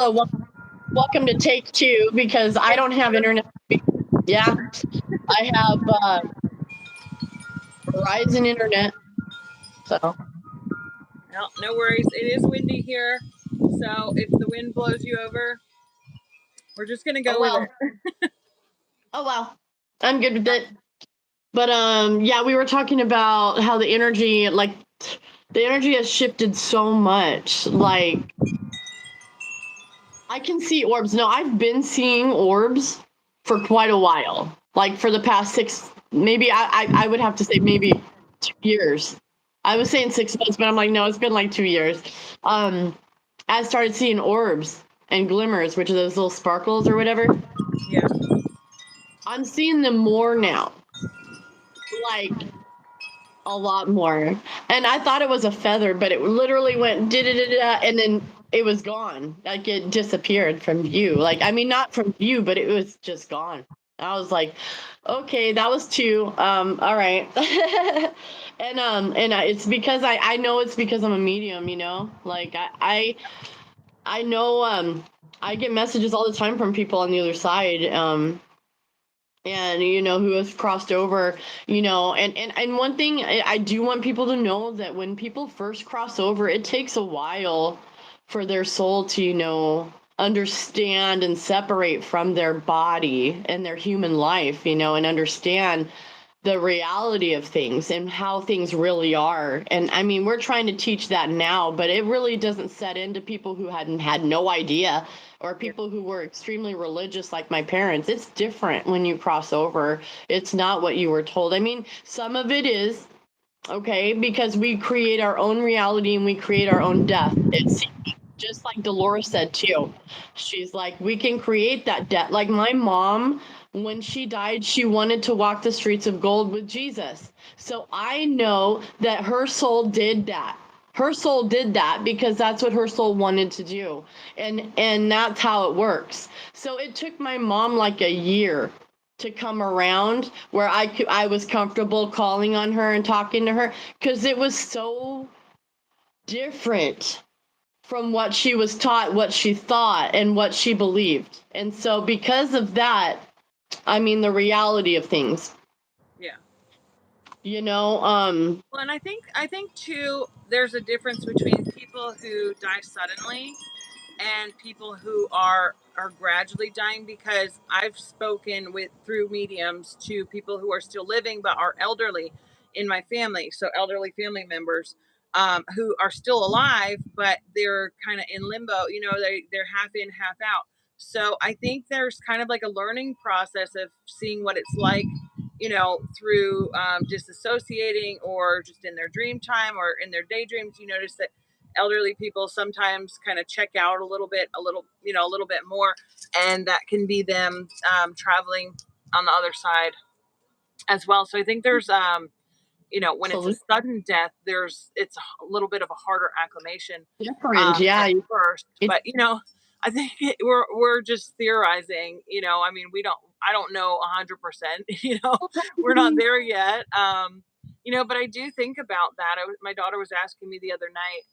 Welcome to take two because I don't have internet. Yeah, I have Verizon internet. So, No worries. It is windy here, so if the wind blows you over, we're just gonna go with it. Oh well, I'm good with it. But yeah, we were talking about how the energy has shifted so much. Like, I can see orbs. No, I've been seeing orbs for quite a while. Like for the past maybe I would have to say maybe 2 years. I was saying 6 months, but I'm like, no, it's been like 2 years. I started seeing orbs and glimmers, which are those little sparkles or whatever. Yeah. I'm seeing them more now. Like a lot more. And I thought it was a feather, but it literally went da-da-da-da, and then it was gone. Like it disappeared from view. Like, I mean, not from view, but it was just gone. I was like, okay, that was two. All right. And it's because I know it's because I'm a medium, you know, like I know, I get messages all the time from people on the other side. And you know, who has crossed over, you know, and one thing I do want people to know that when people first cross over, it takes a while for their soul to, you know, understand and separate from their body and their human life, you know, and understand the reality of things and how things really are. And I mean, we're trying to teach that now, but it really doesn't set into people who hadn't had no idea, or people who were extremely religious like my parents. It's different when you cross over. It's not what you were told. I mean, some of it is okay because we create our own reality and we create our own death. It's just like Dolores said too. She's like, we can create that death. Like my mom, when she died, she wanted to walk the streets of gold with Jesus. So I know that her soul did that. Her soul did that because that's what her soul wanted to do. And that's how it works. So it took my mom like a year to come around where I was comfortable calling on her and talking to her, because it was so different from what she was taught, what she thought, and what she believed. And so because of that, I mean, the reality of things. Yeah. You know, Well, and I think too, there's a difference between people who die suddenly and people who are gradually dying, because I've spoken with through mediums to people who are still living but are elderly in my family, so elderly family members, who are still alive but they're kind of in limbo, you know, they're half in half out. So I think there's kind of like a learning process of seeing what it's like, you know, through disassociating or just in their dream time or in their daydreams. You notice that elderly people sometimes kind of check out a little bit, a little bit more, and that can be them traveling on the other side as well. So I think there's when it's a sudden death, it's a little bit of a harder acclimation yeah, at first, but I think we're just theorizing. I mean, I don't know 100%. We're not there yet. But I do think about that. My daughter was asking me the other night,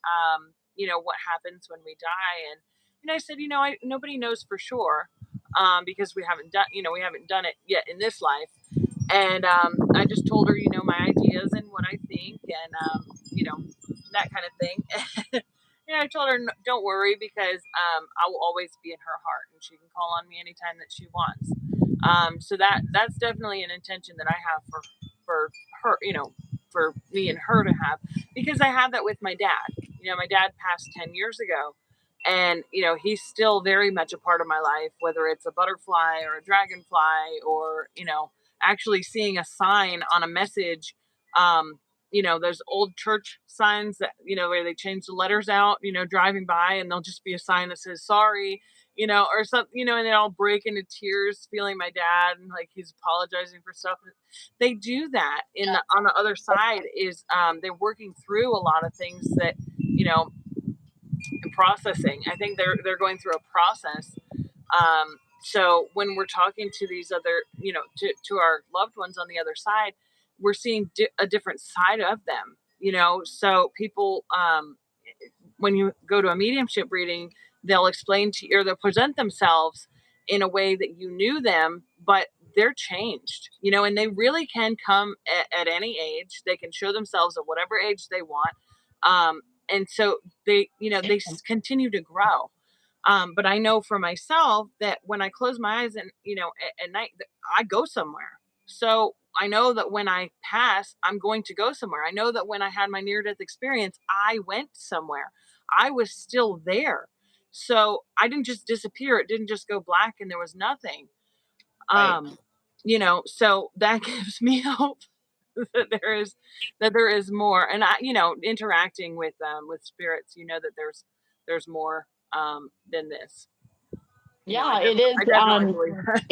what happens when we die, and I said, nobody knows for sure, because we haven't done it yet in this life. And I just told her, my ideas and what I think, and that kind of thing. I told her, don't worry, because I will always be in her heart, and she can call on me anytime that she wants. So that's definitely an intention that I have for her, for me and her to have, because I have that with my dad. My dad passed 10 years ago, and he's still very much a part of my life, whether it's a butterfly or a dragonfly, or actually seeing a sign on a message. Those old church signs that, where they change the letters out, driving by, and there'll just be a sign that says sorry, or something, and then I'll break into tears feeling my dad, and like he's apologizing for stuff. They do that on the other side, is they're working through a lot of things that, processing. I think they're going through a process. So when we're talking to these other, to our loved ones on the other side, we're seeing a different side of them. So people, when you go to a mediumship reading, they'll explain to you, or they'll present themselves in a way that you knew them, but they're changed, and they really can come at any age. They can show themselves at whatever age they want. And so they continue to grow. But I know for myself that when I close my eyes and, at night, I go somewhere. So I know that when I pass, I'm going to go somewhere. I know that when I had my near death experience, I went somewhere. I was still there. So I didn't just disappear. It didn't just go black and there was nothing. Right. Um, so that gives me hope that there is more. And interacting with spirits, that there's more than this. Yeah, it is. I definitely believe that.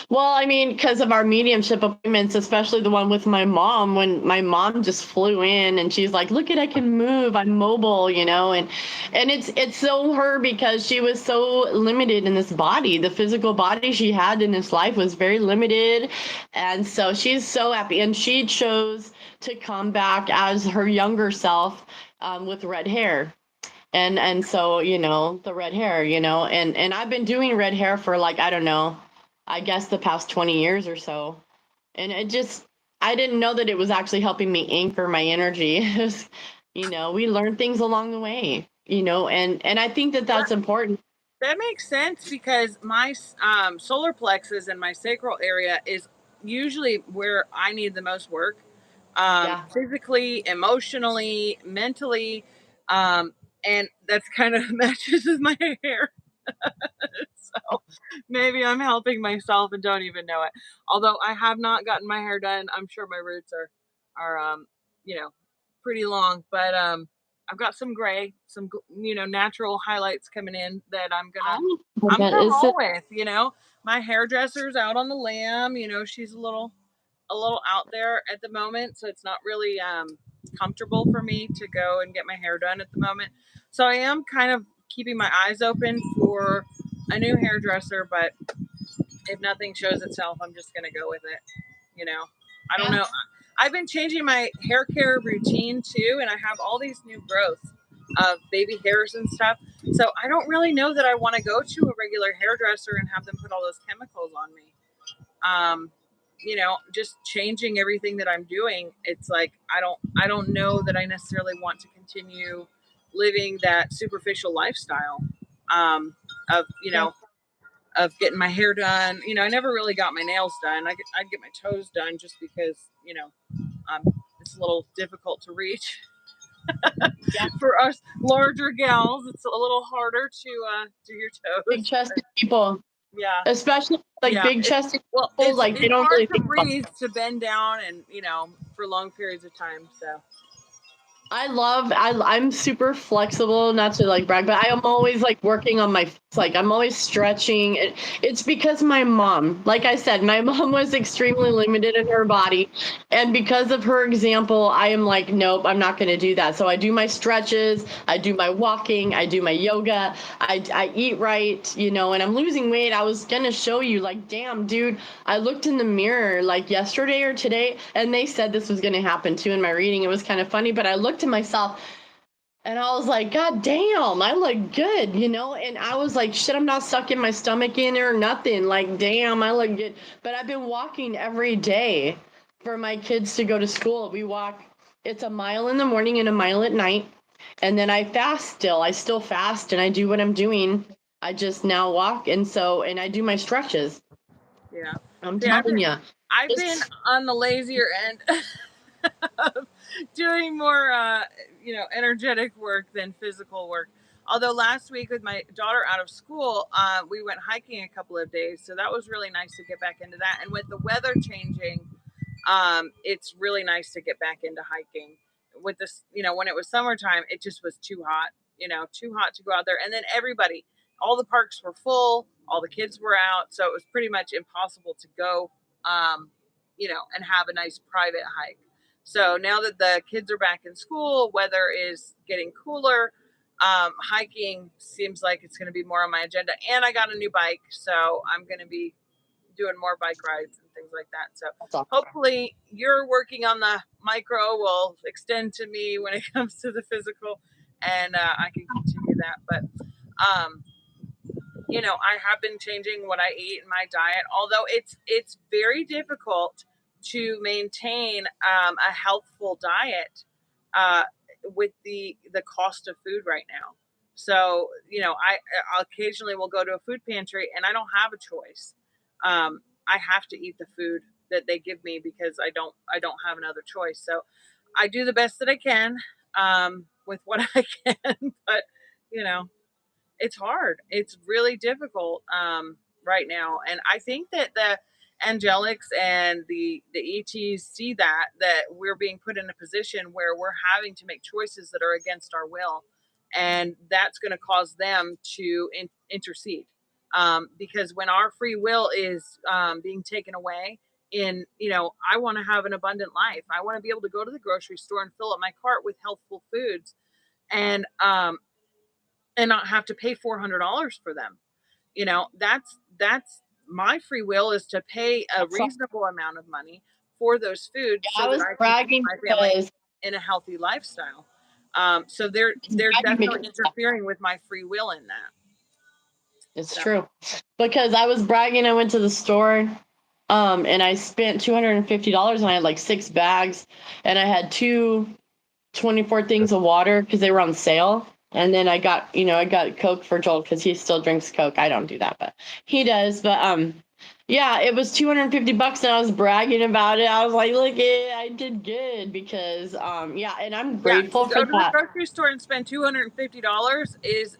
Well, I mean, because of our mediumship appointments, especially the one with my mom, when my mom just flew in and she's like, "Look at, I can move, I'm mobile," and it's so her because she was so limited in this body. The physical body she had in this life was very limited, and so she's so happy, and she chose to come back as her younger self, with red hair. And so the red hair, and I've been doing red hair for, like, I don't know, I guess the past 20 years or so. And I didn't know that it was actually helping me anchor my energy. We learn things along the way, and I think that that's important. That makes sense because my solar plexus and my sacral area is usually where I need the most work, Yeah. physically, emotionally, mentally, and that's kind of matches with my hair. So maybe I'm helping myself and don't even know it. Although I have not gotten my hair done, I'm sure my roots are you know pretty long, but I've got some gray, some natural highlights coming in that I'm gonna Oh, I'm that gonna is roll it. with. My hairdresser's out on the lamb. She's a little out there at the moment, so it's not really comfortable for me to go and get my hair done at the moment. So I am kind of keeping my eyes open for a new hairdresser, but if nothing shows itself, I'm just gonna go with it. I don't Yeah. know. I've been changing my hair care routine too, and I have all these new growths of baby hairs and stuff. So I don't really know that I want to go to a regular hairdresser and have them put all those chemicals on me. Just changing everything that I'm doing. It's like I don't know that I necessarily want to continue living that superficial lifestyle of Yeah. of getting my hair done. I never really got my nails done. I'd get my toes done just because um, it's a little difficult to reach Yeah. for us larger gals. It's a little harder to do your Big toes. chested people, Yeah, especially like yeah. big chested Well, people, like they it's don't hard really to think about. breathe to bend down and for long periods of time. So I'm super flexible, not to like brag, but I am always like working on like I'm always stretching. It's because my mom, like I said, my mom was extremely limited in her body. And because of her example, I am like, nope, I'm not going to do that. So I do my stretches, I do my walking, I do my yoga, I eat right, and I'm losing weight. I was going to show you, like, damn, dude, I looked in the mirror like yesterday or today, and they said this was going to happen too in my reading. It was kind of funny, but I looked at myself and I was like, God damn, I look good, And I was like, shit, I'm not sucking my stomach in or nothing. Like, damn, I look good. But I've been walking every day for my kids to go to school. We walk, it's a mile in the morning and a mile at night. And then I fast still. I still fast and I do what I'm doing. I just now walk. And I do my stretches. yeah. I'm See, I've telling been you. I've been Just on the lazier end of doing more energetic work than physical work. Although last week with my daughter out of school, we went hiking a couple of days, so that was really nice to get back into that. And with the weather changing, it's really nice to get back into hiking. With this, when it was summertime, it just was too hot. Too hot to go out there. And then all the parks were full, all the kids were out, so it was pretty much impossible to go, and have a nice private hike. So now that the kids are back in school, weather is getting cooler. Hiking seems like it's going to be more on my agenda, and I got a new bike, so I'm going to be doing more bike rides and things like that. So that's all. hopefully you're working on the micro will extend to me when it comes to the physical, and I can continue that. But I have been changing what I eat in my diet, although it's very difficult to maintain a healthful diet uh, with the cost of food right now. So I occasionally will go to a food pantry and I don't have a choice. I have to eat the food that they give me because I don't have another choice. So I do the best that I can with what I can, but you know it's hard. It's really difficult right now, and I think that the angelics and the ETs see that we're being put in a position where we're having to make choices that are against our will, and that's going to cause them to intercede. Because when our free will is being taken away, I want to have an abundant life. I want to be able to go to the grocery store and fill up my cart with healthful foods, and not have to pay $400 for them. That's my free will, is to pay a That's all. reasonable amount of money for those foods I so that was I can keep bragging my family because in a healthy lifestyle. So they're bragging definitely because interfering with my free will in that. it's So true. Because I was bragging, I went to the store, and I spent $250, and I had like 6 bags, and I had 24 things of water because they were on sale. And then I got Coke for Joel because he still drinks Coke. I don't do that, but he does. But yeah, it was $250, and I was bragging about it. I was like, look, I did good because yeah, and I'm yeah, to grateful for go to the that. grocery store and spend $250 is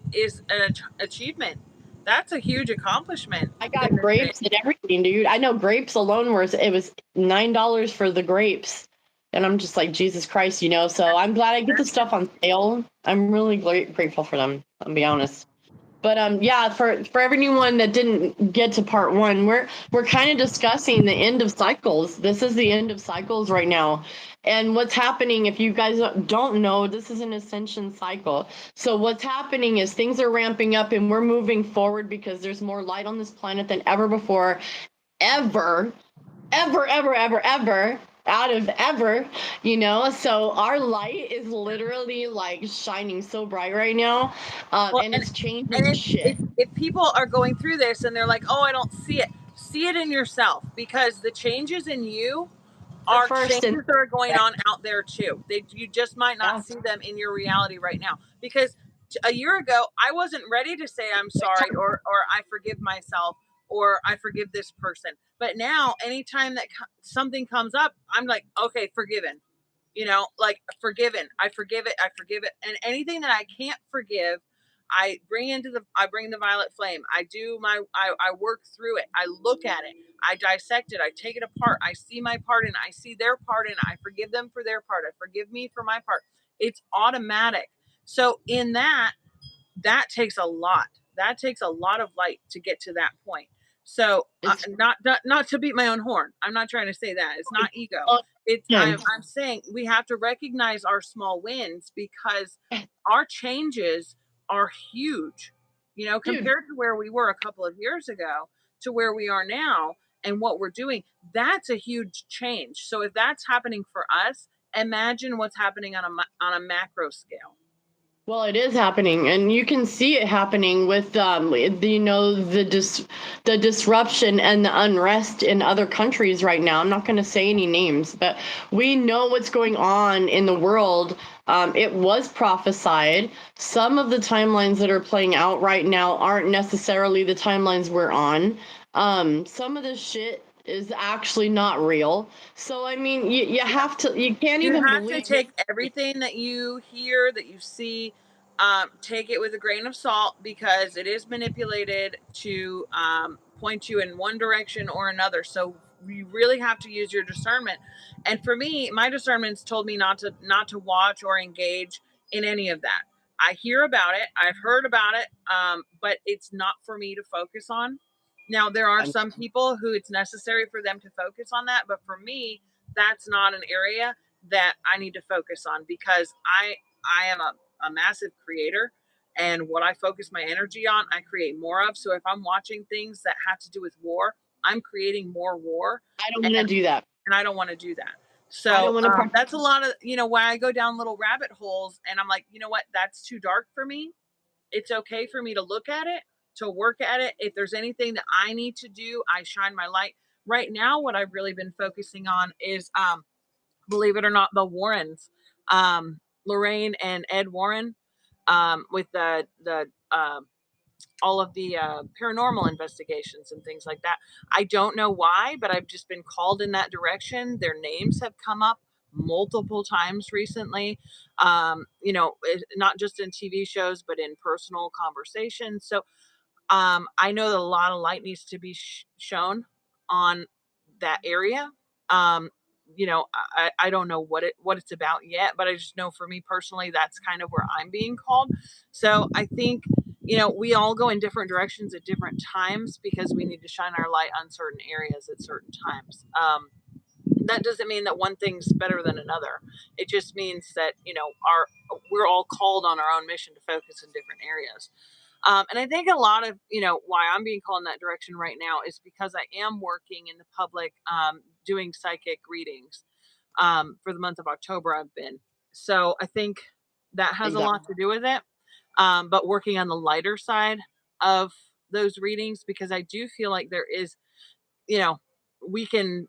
an achievement. That's a huge accomplishment I in got this day. grapes and everything, dude. I know grapes alone it was $9 for the grapes. And I'm just like, Jesus Christ, So I'm glad I get the stuff on sale. I'm really grateful for them, I'll be honest. But yeah, for everyone that didn't get to part one, we're kind of discussing the end of cycles. This is the end of cycles right now. And what's happening, if you guys don't know, this is an ascension cycle. So what's happening is things are ramping up and we're moving forward because there's more light on this planet than ever before, ever, ever out of ever. So our light is literally like shining so bright right now, Well, and and it's changing and shit if people are going through this and they're like, "Oh, I don't see it," see it in yourself, because the changes in you the are first and changes that are going on out there too. You just might not yeah. see them in your reality right now. Because a year ago, I wasn't ready to say I'm sorry, or I forgive myself, or I forgive this person. But now, anytime that something comes up, I'm like, okay, forgiven. Like forgiven. I forgive it. I forgive it. And anything that I can't forgive, I bring the violet flame. I work through it. I look at it. I dissect it. I take it apart. I see my part in it. I see their part in it. I forgive them for their part. I forgive me for my part. It's automatic. So in that takes a lot. That takes a lot of light to get to that point. So It's not to beat my own horn. I'm not trying to say that. It's not ego. I'm saying we have to recognize our small wins, because our changes are huge. dude. Compared to where we were a couple of years ago to where we are now and what we're doing, that's a huge change. So if that's happening for us, imagine what's happening on a macro scale. Well, it is happening, and you can see it happening with the disruption and the unrest in other countries right now. I'm not going to say any names, but we know what's going on in the world. It was prophesied. Some of the timelines that are playing out right now aren't necessarily the timelines we're on. Some of this shit is actually not real. So I mean, you can't You even have to believe. take everything that you hear, that you see, take it with a grain of salt, because it is manipulated to point you in one direction or another. So you really have to use your discernment. And for me, my discernment's told me not to watch or engage in any of that. I hear about it, I've heard about it, but it's not for me to focus on. Now, there are some people who it's necessary for them to focus on that, but for me, that's not an area that I need to focus on, because I am a massive creator, and what I focus my energy on, I create more of. So if I'm watching things that have to do with war, I'm creating more war, I don't and, want to do that. and I don't want to do that. I So don't want to. that's a lot of why I go down little rabbit holes, and I'm like, you know what, that's too dark for me. It's okay for me to look at it, to work at it. If there's anything that I need to do, I shine my light. Right now, what I've really been focusing on is, believe it or not, the Warrens, Lorraine and Ed Warren, with the all of the paranormal investigations and things like that. I don't know why, but I've just been called in that direction. Their names have come up multiple times recently, not just in TV shows, but in personal conversations. So I know that a lot of light needs to be shown on that area. Um, I don't know what it's about yet, but I just know for me personally, that's kind of where I'm being called. So I think we all go in different directions at different times because we need to shine our light on certain areas at certain times. That doesn't mean that one thing's better than another. It just means that our we're all called on our own mission to focus in different areas. And I think a lot of, why I'm being called in that direction right now is because I am working in the public, doing psychic readings. For the month of October, I've been. So I think that has a Exactly. lot to do with it. But working on the lighter side of those readings, because I do feel like there is, you know we can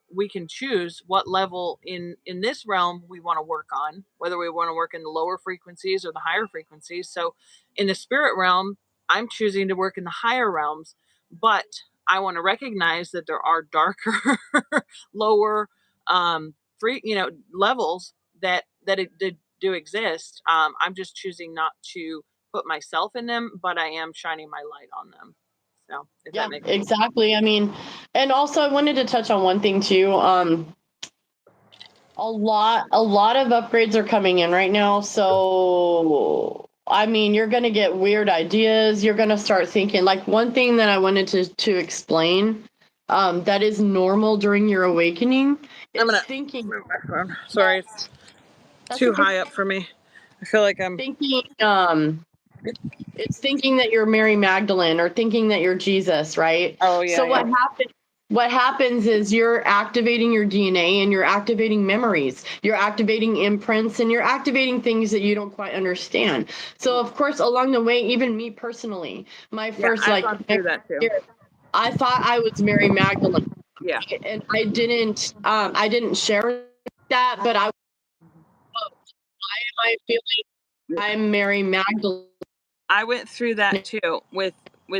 choose what level in this realm we want to work on, whether we want to work in the lower frequencies or the higher frequencies. So in the spirit realm, I'm choosing to work in the higher realms, but I want to recognize that there are darker lower free levels that do exist. I'm just choosing not to put myself in them, but I am shining my light on them. So if that Yeah, makes sense. exactly. I mean, and also I wanted to touch on one thing too. A lot of upgrades are coming in right now. So I mean, you're gonna get weird ideas. You're gonna start thinking like one thing that I wanted to explain, that is normal during your awakening I'm is gonna thinking move my phone. that Sorry, it's that's too okay. high up for me. I feel like I'm. Thinking it's thinking that you're Mary Magdalene or thinking that you're Jesus, right? Oh So yeah, yeah. what happens is you're activating your DNA and you're activating memories. You're activating imprints and you're activating things that you don't quite understand. So of course along the way, even me personally, my Yeah, first I've gone through that too. I thought I was Mary Magdalene. Yeah. And I didn't share that, but I I feel I'm Mary Magdalene. I went through that too with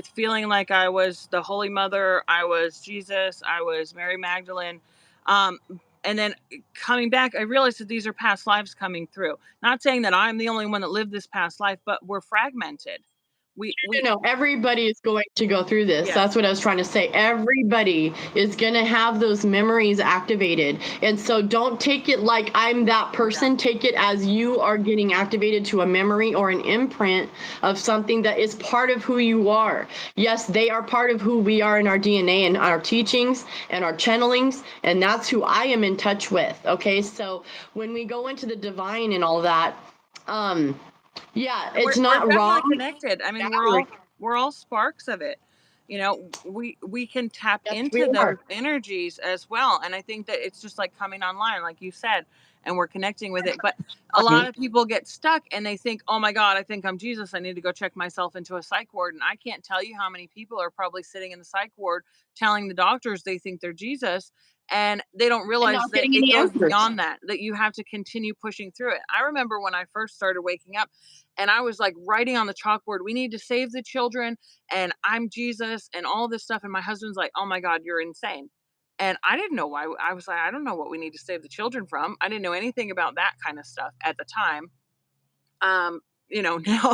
feeling like I was the Holy Mother, I was Jesus, I was Mary Magdalene. Um, and then coming back, I realized that these are past lives coming through. Not saying that I'm the only one that lived this past life, but we're fragmented. We No, everybody is going to go through this. Yes. That's what I was trying to say. Everybody is going to have those memories activated. And so don't take it like I'm that person. Take it as you are getting activated to a memory or an imprint of something that is part of who you are. Yes, they are part of who we are in our DNA and our teachings and our channelings. And that's who I am in touch with. Okay. So when we go into the divine and all that, yeah, And it's we're not definitely wrong. connected. I mean, we're all sparks of it. We can tap Yes, we into those are. energies as well. And I think that it's just like coming online, like you said, and we're connecting with it. But a lot of people get stuck and they think, oh my God, I think I'm Jesus. I need to go check myself into a psych ward. And I can't tell you how many people are probably sitting in the psych ward telling the doctors they think they're Jesus. And they don't And realize not that getting it any goes answers. beyond that you have to continue pushing through it. I remember when I first started waking up, and I was like writing on the chalkboard, we need to save the children, and I'm Jesus, and all this stuff. And my husband's like, oh my God, you're insane. And I didn't know why. I was like, I don't know what we need to save the children from. I didn't know anything about that kind of stuff at the time. Now,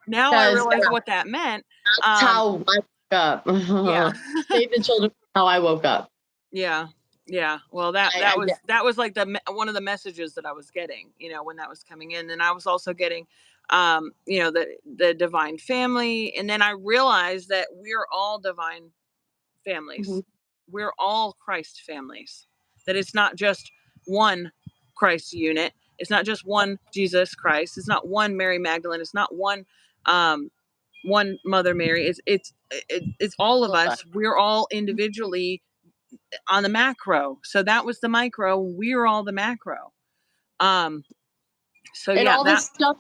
now I Because realize what that meant. that's Um, how I woke up. yeah. Save the children. How I woke up. Yeah. Yeah. Well, that I, that I was get. that was like one of the messages that I was getting, when that was coming in. And I was also getting the divine family. And then I realized that we're all divine Mhm. families. We're all Christ families. That it's not just one Christ unit. It's not just one Jesus Christ. It's not one Mary Magdalene. It's not um one Mother Mary. It's all of us. We're all individually on the macro. So that was the micro. We're all the macro. Um, so And yeah, all that this stuff.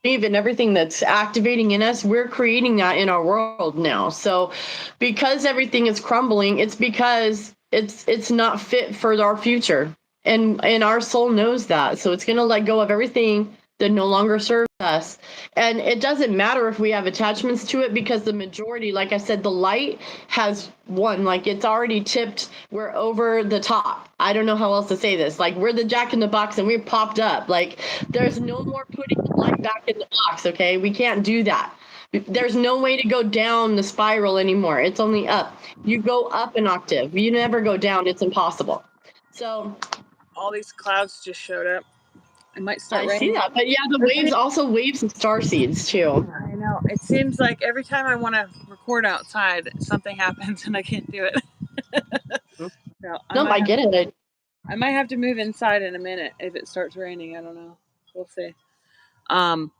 believe in everything that's activating in us, we're creating that in our world now. So because everything is crumbling, it's because it's not fit for our future. And our soul knows that. So it's going to let go of everything that no longer serves us. And it doesn't matter if we have attachments to it, because the majority, like I said, the light has won. Like, it's already tipped. We're over the top. I don't know how else to say this. Like, we're the Jack in the Box and we popped up. Like, there's no more putting the light back in the box. Okay, we can't do that. There's no way to go down the spiral anymore. It's only up. You go up an octave. You never go down. It's impossible. So all these clouds just showed up. It might start I raining. see that. But yeah, the waves, also waves of star seeds too. I know. It seems like every time I want to record outside, something happens and I can't do it. So No, I get it. I might have to move inside in a minute if it starts raining. I don't know. We'll see. Um,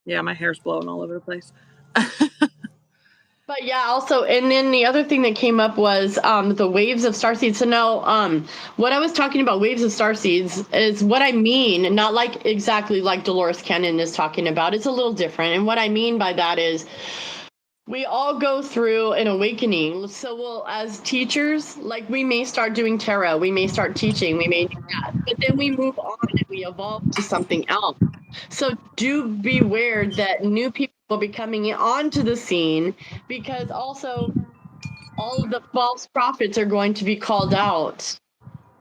yeah, my hair's blowing all over the place. But yeah, also, and then the other thing that came up was the waves of starseeds. So now, what I was talking about, waves of starseeds, is what I mean, not like exactly like Dolores Cannon is talking about. It's a little different. And what I mean by that is, we all go through an awakening. So we'll, as teachers, like, we may start doing tarot, we may start teaching, we may do that, but then we move on and we evolve to something else. So do beware that new people will be coming onto the scene, because also all of the false prophets are going to be called out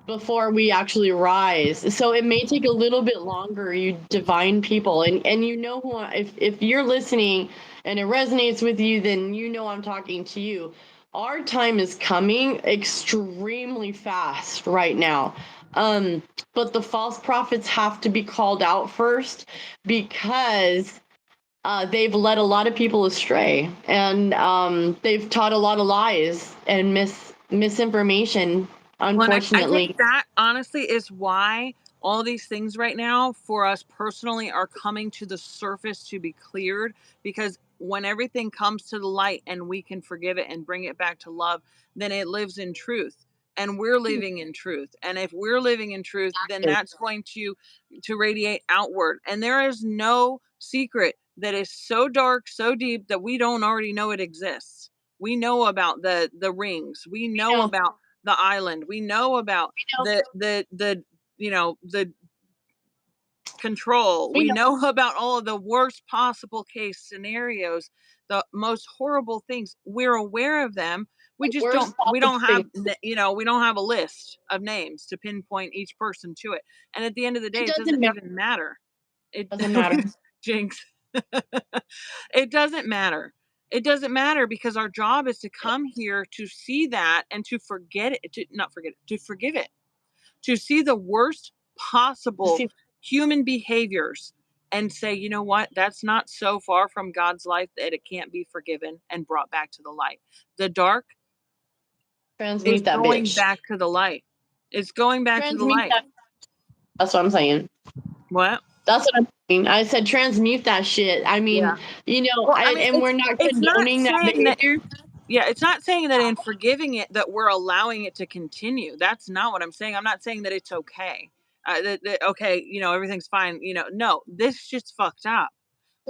before we actually rise. So it may take a little bit longer, you divine people. And you know who, if you're listening and it resonates with you, then you know I'm talking to you. Our time is coming extremely fast right now. But the false prophets have to be called out first, because they've led a lot of people astray, and they've taught a lot of lies and misinformation. Unfortunately, I think that honestly is why all these things right now for us personally are coming to the surface to be cleared, because when everything comes to the light and we can forgive it and bring it back to love, then it lives in truth, and we're living in truth. And if we're living in truth, then that's going to radiate outward. And there is no secret that is so dark, so deep, that we don't already know it exists. We know about the rings. We know about the island. We know about the the control. We know about all of the worst possible case scenarios, the most horrible things. We're aware of them. We just don't have we don't have a list of names to pinpoint each person to it. And at the end of the day, it doesn't even matter. It doesn't matter. Jinx. It doesn't matter. It doesn't matter, because our job is to come here to see that and to forget it, to not forget it, to forgive it, to see the worst possible human behaviors and say, you know what, that's not so far from God's life that it can't be forgiven and brought back to the light. The dark is going back to the light. It's going back to the light. That's what I'm saying. What? That's what I'm saying. I said transmute that shit. I mean, you know, well, I mean, and we're not condoning that behavior. Yeah, it's not saying that in forgiving it that we're allowing it to continue. That's not what I'm saying. I'm not saying that it's okay. Okay, you know, everything's fine. You know, no, this shit's fucked up.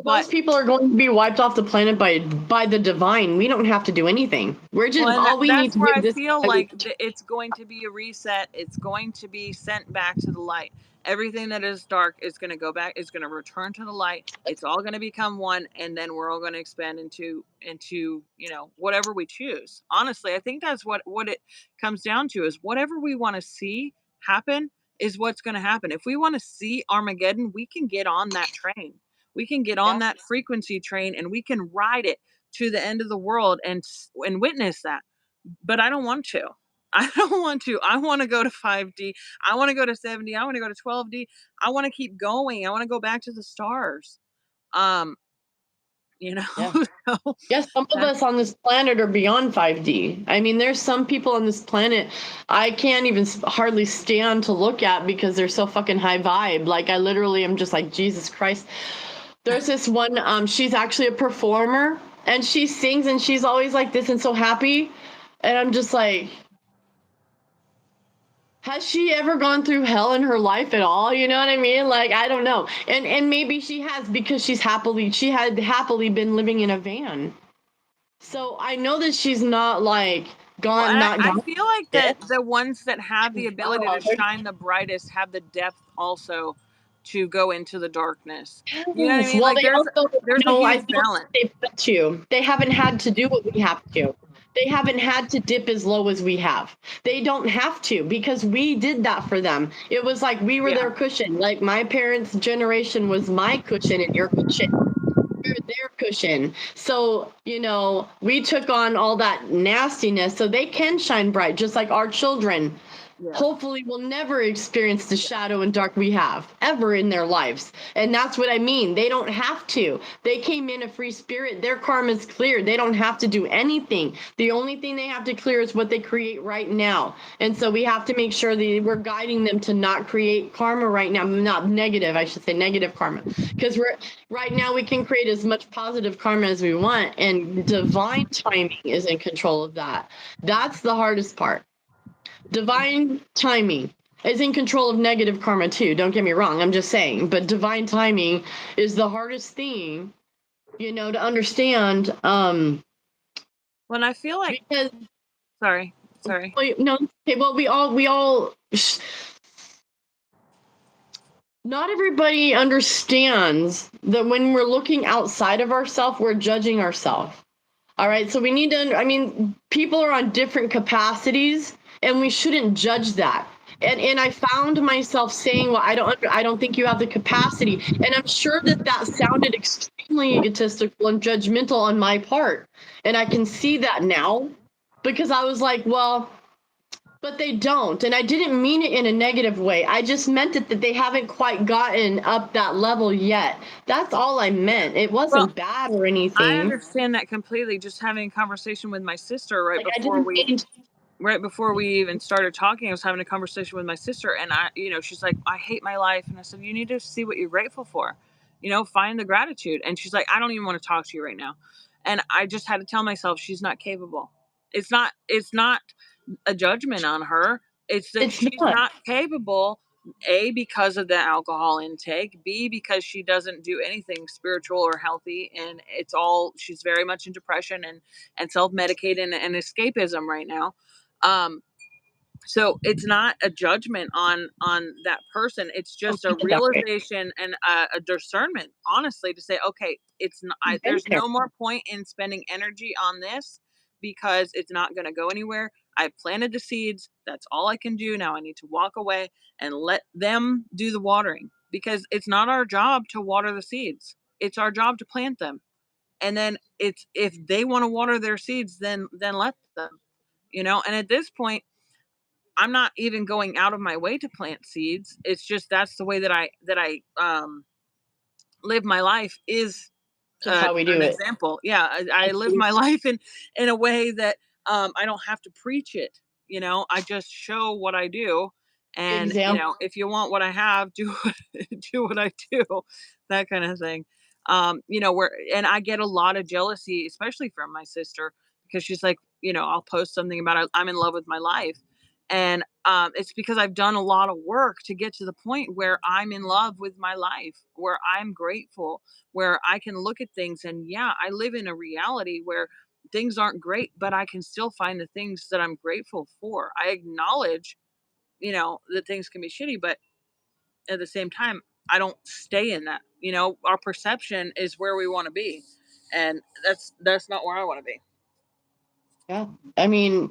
Those people are going to be wiped off the planet by the divine. We don't have to do anything. We're just all we need to do. I feel like it's going to be a reset. It's going to be sent back to the light. Everything that is dark is going to go back. It's going to return to the light. It's all going to become one, and then we're all going to expand into you know, whatever we choose. Honestly, I think that's what it comes down to, is whatever we want to see happen is what's going to happen. If we want to see Armageddon, we can get on that train. We can get on that frequency train and we can ride it to the end of the world and witness that. But I don't want to. I don't want to. I want to go to 5D. I want to go to 7D. I want to go to 12D. I want to keep going. I want to go back to the stars. You know. Yes, some of us on this planet are beyond 5D. I mean, there's some people on this planet I can't even hardly stand to look at because they're so fucking high vibe. Like, I literally am just like, Jesus Christ. There's this one, she's actually a performer, and she sings, and she's always like this and so happy. And I'm just like, Has she ever gone through hell in her life at all? You know what I mean? Like, I don't know. And maybe she has, because she had happily been living in a van. So I know that she's not like Well, gone, and not I gone. feel like that the ones that have the ability to Oh, shine the brightest have the depth also to go into the darkness. You know what I yes. mean? Well, Like they also, there's a I huge feel balance. they've had to. They haven't had to do what we have to. They haven't had to dip as low as we have. They don't have to, because we did that for them. It was like we were Yeah. their cushion. Like my parents' generation was my cushion and your cushion. We're their cushion. So, we took on all that nastiness so they can shine bright, just like our children. Yeah. Hopefully will never experience the shadow and dark we have ever in their lives. And that's what I mean. They don't have to. They came in a free spirit. Their karma's clear. They don't have to do anything. The only thing they have to clear is what they create right now. And so we have to make sure that we're guiding them to not create karma right now. Not negative, I should say negative karma. Because we're right now we can create as much positive karma as we want, and divine timing is in control of that. That's the hardest part. Divine timing is in control of negative karma too. Don't get me wrong. I'm just saying, but divine timing is the hardest thing, to understand. When I feel like, Because sorry. no, okay. Well, we all. Not everybody understands that when we're looking outside of ourselves, we're judging ourselves. All right. So we need to, people are on different capacities, and we shouldn't judge that. And I found myself saying, well, I don't think you have the capacity. And I'm sure that sounded extremely egotistical and judgmental on my part. And I can see that now, because I was like, well, but they don't. And I didn't mean it in a negative way. I just meant it that they haven't quite gotten up that level yet. That's all I meant. It Well, wasn't bad or I anything. understand that completely. Just having a conversation with my sister Like, I didn't mean to. right before we even started talking, I was having a conversation with my sister, and she's like, I hate my life. And I said, you need to see what you're grateful for, find the gratitude. And she's like, I don't even want to talk to you right now. And I just had to tell myself she's not capable. It's not a judgment on her. It's that It's she's not. not capable. A, because of the alcohol intake. B, because she doesn't do anything spiritual or healthy, and she's very much in depression and self-medicating and escapism right now. Um, so it's not a judgment on that person. It's Don't just a keep it that way. realization and a discernment, honestly, to say, okay, it's not, You've been there's there. no more point in spending energy on this because it's not going to go anywhere. I planted the seeds. That's all I can do now. I need to walk away and let them do the watering, because it's not our job to water the seeds. It's our job to plant them. And then it's, if they want to water their seeds, then let them. And at this point, I'm not even going out of my way to plant seeds. It's just that's the way that I live my life, is Just how we do an it. example. Yeah, I live my life in a way that I don't have to preach it. I just show what I do, and Example. if you want what I have, do do what I do, that kind of thing. Where, and I get a lot of jealousy, especially from my sister, because she's like, I'll post something about I'm in love with my life, and it's because I've done a lot of work to get to the point where I'm in love with my life, where I'm grateful, where I can look at things, and yeah, I live in a reality where things aren't great, but I can still find the things that I'm grateful for. I acknowledge, that things can be shitty, but at the same time, I don't stay in that. Our perception is where we want to be, and that's not where I want to be. Yeah. I mean,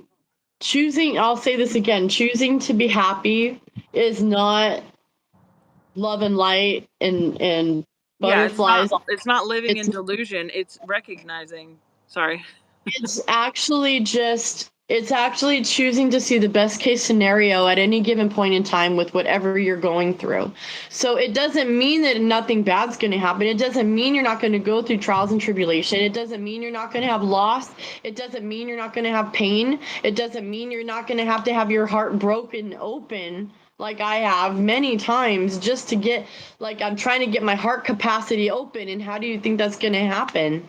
I'll say this again, choosing to be happy is not love and light and Yeah, butterflies. it's not living It's in delusion. It's recognizing. Sorry. it's actually choosing to see the best case scenario at any given point in time with whatever you're going through. So it doesn't mean that nothing bad's going to happen. It doesn't mean you're not going to go through trials and tribulation. It doesn't mean you're not going to have loss. It doesn't mean you're not going to have pain. It doesn't mean you're not going to have your heart broken open, like I have many times, just to get, like, I'm trying to get my heart capacity open. And how do you think that's going to happen?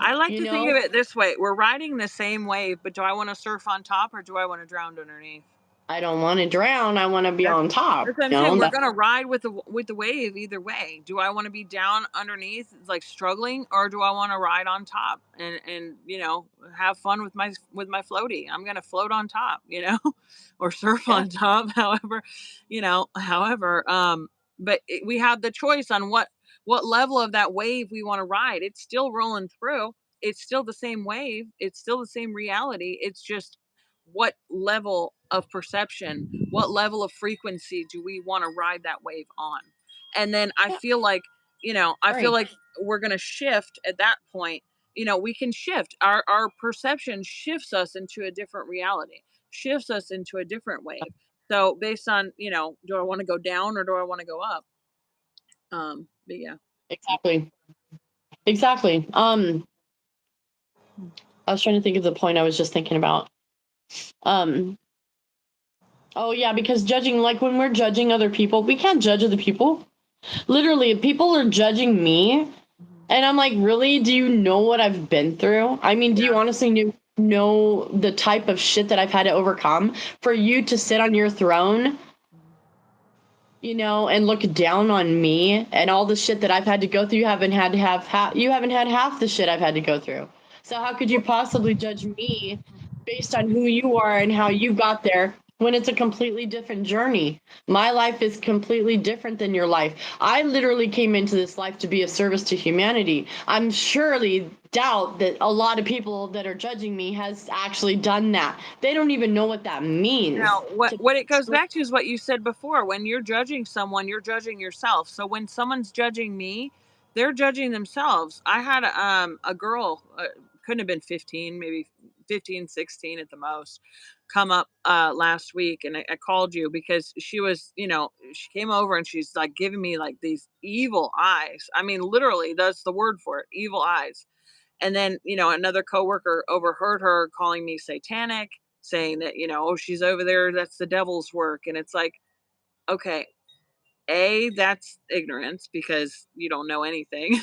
I like You to think of know? it this way. We're riding the same wave, but do I want to surf on top or do I want to drown underneath? I don't want to drown. I want to be on top. That's what I'm You saying. know, We're gonna ride with the wave either way. Do I want to be down underneath, like struggling, or do I want to ride on top and have fun with my floaty? I'm gonna float on top, or surf yeah, on top. However, but we have the choice on what level of that wave we want to ride. It's still rolling through. It's still the same wave. It's still the same reality. It's just what level of perception, what level of frequency do we want to ride that wave on? And then I yeah, feel like, I feel right. like we're going to shift at that point. We can shift our perception, shifts us into a different reality, shifts us into a different wave. So based on, do I want to go down or do I want to go up? But yeah. Exactly. Exactly. I was trying to think of the point I was just thinking about. Um, oh yeah, because judging, like when we're judging other people, we can't judge other people. Literally, if people are judging me, and I'm like, really? Do you know what I've been through? I mean, do Yeah. you honestly know the type of shit that I've had to overcome for you to sit on your throne, and look down on me and all the shit that I've had to go through? You haven't had to you haven't had half the shit I've had to go through. So how could you possibly judge me based on who you are and how you got there when it's a completely different journey? My life is completely different than your life. I literally came into this life to be of service to humanity. I'm surely doubt that a lot of people that are judging me has actually done that. They don't even know what that means. Now, what it goes back to is what you said before. When you're judging someone, you're judging yourself. So when someone's judging me, they're judging themselves. I had a girl, couldn't have been 15, maybe 15, 16 at the most, come up last week, and I called you because she came over and she's like giving me like these evil eyes. I mean, literally, that's the word for it, evil eyes. And then, another coworker overheard her calling me satanic, saying that, oh, she's over there, that's the devil's work. And it's like, okay, A, that's ignorance because you don't know anything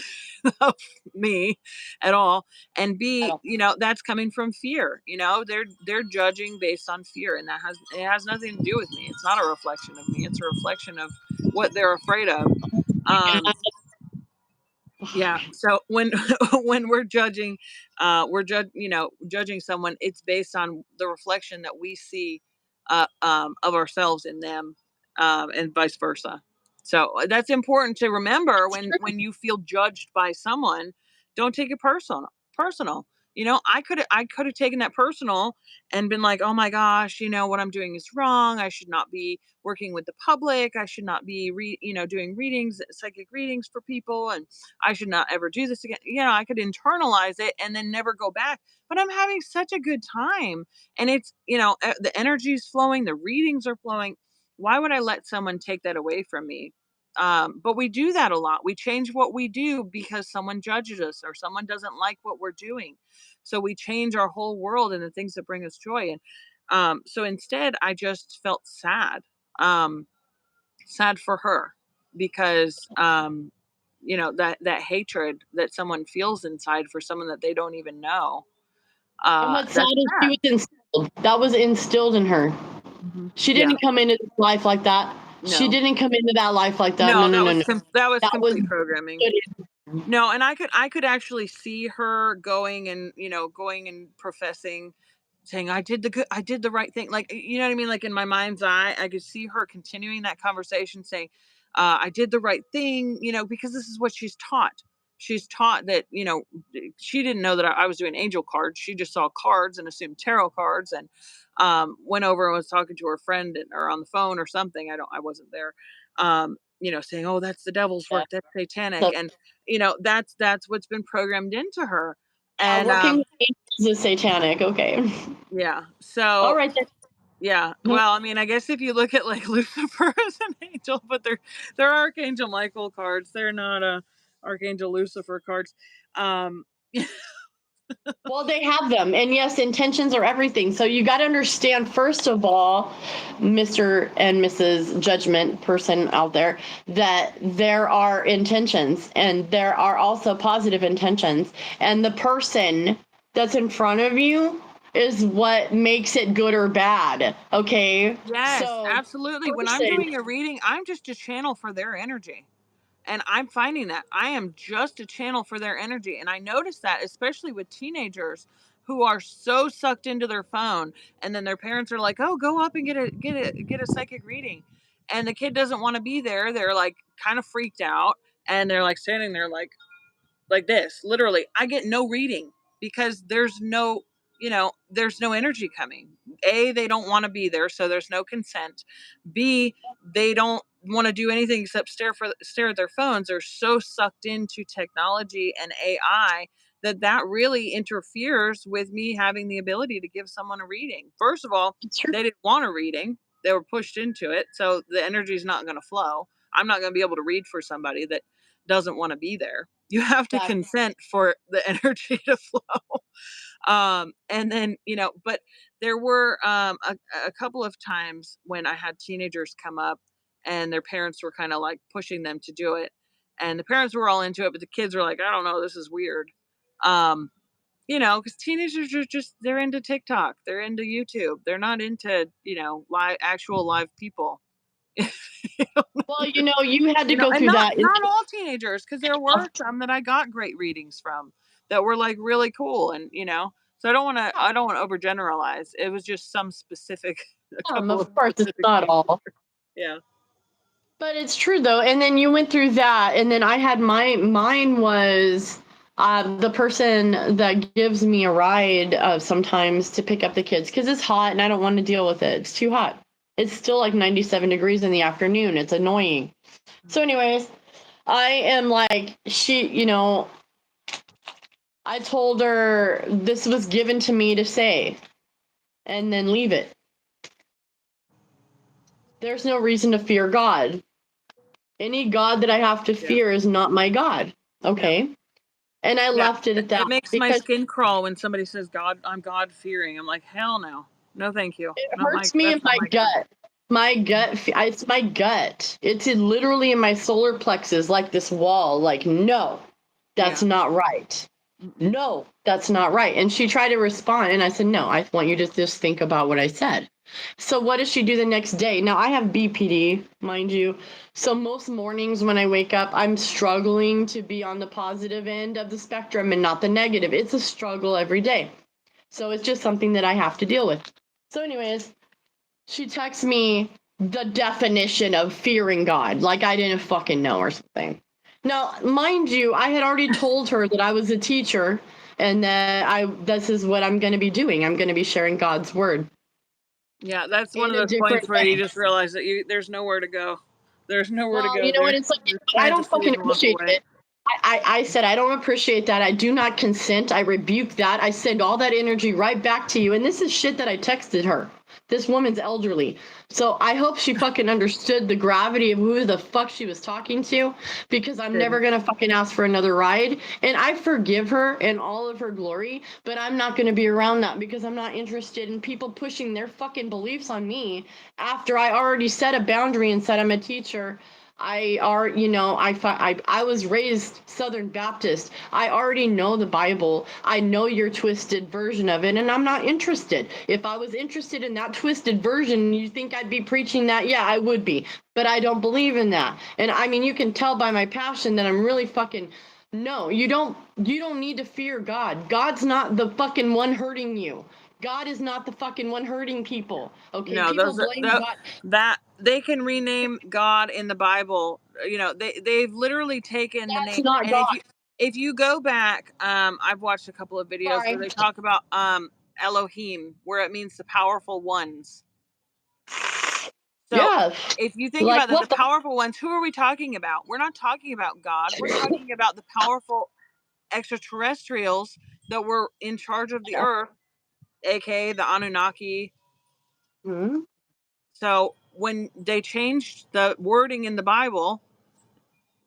of me at all. And I B, don't. that's coming from fear. They're judging based on fear, and it has nothing to do with me. It's not a reflection of me. It's a reflection of what they're afraid of. Um, yeah. So when when we're judging, judging someone, it's based on the reflection that we see of ourselves in them, and vice versa. So that's important to remember when you feel judged by someone. Don't take it personal. Personal. I could have taken that personal and been like, oh my gosh, what I'm doing is wrong. I should not be working with the public. I should not be doing readings, psychic readings for people, and I should not ever do this again. I could internalize it and then never go back. But I'm having such a good time. And it's, the energy's flowing, the readings are flowing. Why would I let someone take that away from me? But we do that a lot. We change what we do because someone judges us or someone doesn't like what we're doing. So we change our whole world and the things that bring us joy. And so instead, I just felt sad. Um, Sad for her because that hatred that someone feels inside for someone that they don't even know. And what's sad That's is she sad. was instilled. That was instilled in her. She Yeah. didn't come into this life like that. She No. didn't come into that life like that. No, No, no, no, no. that was That was complete programming. good. No, and I could actually see her going and professing, saying, I did the right thing. Like, you know what I mean? Like in my mind's eye, I could see her continuing that conversation saying, I did the right thing, because this is what she's taught. She's taught that, she didn't know that I was doing angel cards. She just saw cards and assumed tarot cards, and went over and was talking to her friend or on the phone or something. I wasn't there. Saying, "Oh, that's the devil's Yeah. work. That's satanic," So, and that's what's been programmed into her. And working with angels is satanic. Okay. yeah, All so right then. yeah. Mhm. Well, I mean, I guess if you look at like Lucifer as an angel, but they're Archangel Michael cards. They're not Archangel Lucifer cards. Um, Well, they have them. And yes, intentions are everything. So you got to understand, first of all, Mr. and Mrs. Judgment person out there, that there are intentions and there are also positive intentions. And the person that's in front of you, is what makes it good or bad. Okay. Yes, So, absolutely. When I'm person, doing a reading, I'm just a channel for their energy. And I'm finding that I am just a channel for their energy. And I notice that, especially with teenagers who are so sucked into their phone, and then their parents are like, "Oh, go up and get a psychic reading," and the kid doesn't want to be there. They're like kind of freaked out, and they're like standing there like this. Literally, I get no reading because there's no energy coming. A, they don't want to be there, so there's no consent. B, they don't want to do anything except stare at their phones. They're so sucked into technology and AI that really interferes with me having the ability to give someone a reading. First of all, it's true. they didn't want a reading. They were pushed into it, so the energy is not going to flow. I'm not going to be able to read for somebody that doesn't want to be there. You have to Exactly. consent for the energy to flow. And then, but there were a couple of times when I had teenagers come up and their parents were kind of like pushing them to do it. And the parents were all into it, but the kids were like, I don't know, this is weird. Um, because teenagers are they're into TikTok, they're into YouTube, they're not into, actual live people. Well, you had to go And through not that. not all teenagers, because there were some that I got great readings from that were like really cool, and so I don't want to overgeneralize. It was just some specific, a couple of Of course, it's specific not teenagers. all. Yeah. But it's true though. And then you went through that, and then I had mine was the person that gives me a ride sometimes to pick up the kids because it's hot and I don't want to deal with it. It's too hot. It's still like 97 degrees in the afternoon. It's annoying. So, anyways, I am like, I told her this was given to me to say and then leave it. There's no reason to fear God. Any God that I have to Yeah. fear is not my God. Yeah. Okay. And I Yeah. left it at It that makes my because skin crawl when somebody says I'm God fearing. I'm like, hell no. No, thank you. it hurts me in That's not my my God. gut. My gut, it's my gut. It's literally in my solar plexus, like this wall. Like, no, that's Yeah. not right. Mm-mm. No, that's not right. And she tried to respond, and I said, no, I want you to just think about what I said. So, what does she do the next day? Now, I have BPD, mind you. So, most mornings when I wake up, I'm struggling to be on the positive end of the spectrum and not the negative. It's a struggle every day. So, it's just something that I have to deal with. So, anyways, she texts me the definition of fearing God, like I didn't fucking know or something. Now, mind you, I had already told her that I was a teacher and that this is what I'm going to be doing. I'm going to be sharing God's word Yeah, that's one in of a those different points where you way. just realize that there's nowhere to go. There's nowhere to Well, go you know what? there. It's like Just I plant a don't seed fucking and walk appreciate away. it. I said I don't appreciate that. I do not consent. I rebuke that. I send all that energy right back to you. And this is shit that I texted her. This woman's elderly. So I hope she fucking understood the gravity of who the fuck she was talking to, because I'm never Didn't. gonna fucking ask for another ride. And I forgive her in all of her glory, but I'm not gonna be around that because I'm not interested in people pushing their fucking beliefs on me after I already set a boundary and said I'm a teacher. I was raised Southern Baptist. I already know the Bible. I know your twisted version of it, and I'm not interested. If I was interested in that twisted version, you think I'd be preaching that? Yeah, I would be. But I don't believe in that. And I mean, you can tell by my passion that I'm really fucking. No, you don't need to fear God. God's not the fucking one hurting you. God is not the fucking one hurting people. Okay, No, people those blame that God. that they can rename God in the Bible. They've literally taken the That's name. not And God. if you go back, I've watched a couple of videos where Sorry. they talk about Elohim, where it means the powerful ones. So Yeah. if you think Like about that, the what the powerful ones, who are we talking about? We're not talking about God. We're talking about the powerful extraterrestrials that were in charge of the earth, aka the Anunnaki. hmm? So when they changed the wording in the Bible,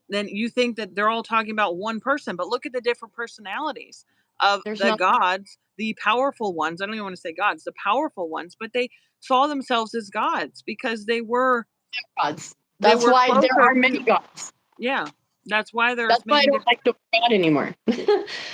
then you think that they're all talking about one person. But look at the different personalities of There's the not gods, the powerful ones. I don't even want to say gods, the powerful ones, but they saw themselves as gods because they were gods. they That's were why there closer are many to, gods. yeah. That's why there's That's why I many don't like the word God anymore.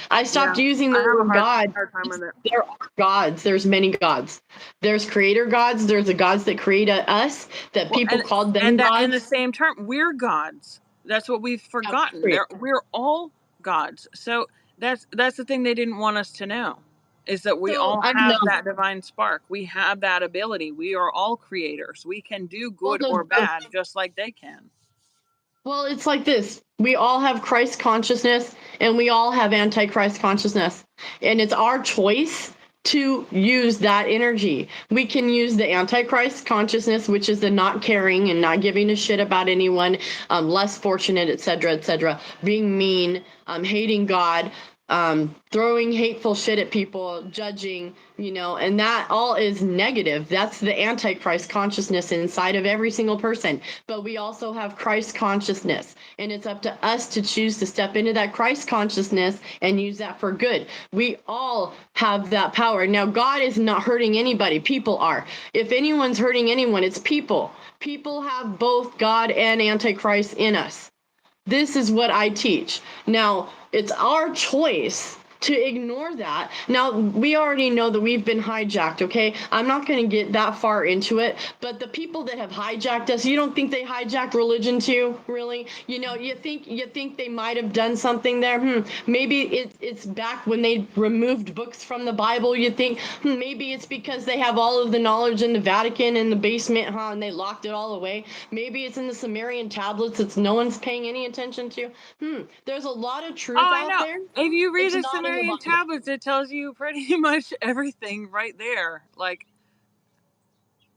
I stopped Yeah, using I the have a word God. hard time with it. There are gods. There's many gods. There's creator gods. There's the gods that created us that Well, people called them that in the gods. same term, we're gods. That's what we've Yeah, forgotten. period. We're all gods. So that's the thing they didn't want us to know, is that we So all I have know. that divine spark. We have that ability. We are all creators. We can do Well, good or bad just like they can. well, it's like this. We all have Christ consciousness and we all have antichrist consciousness. And it's our choice to use that energy. We can use the antichrist consciousness, which is the not caring and not giving a shit about anyone, less fortunate, etc., being mean, hating God, throwing hateful shit at people, judging, and that all is negative. That's the antichrist consciousness inside of every single person. But we also have Christ consciousness, and it's up to us to choose to step into that Christ consciousness and use that for good. We all have that power. Now, God is not hurting anybody. People are. If anyone's hurting anyone, it's people. People have both God and antichrist in us. This is what I teach. Now, it's our choice to ignore that. Now, we already know that we've been hijacked, okay? I'm not going to get that far into it, but the people that have hijacked us, you don't think they hijacked religion too, really? You think they might have done something there? Maybe it's back when they removed books from the Bible. You think maybe it's because they have all of the knowledge in the Vatican in the basement, and they locked it all away. Maybe it's in the Sumerian tablets that no one's paying any attention to. There's a lot of Oh, truth I out know. there. If you read It's the not in the Sumerian Bible. tablets, it tells you pretty much everything right there. Like,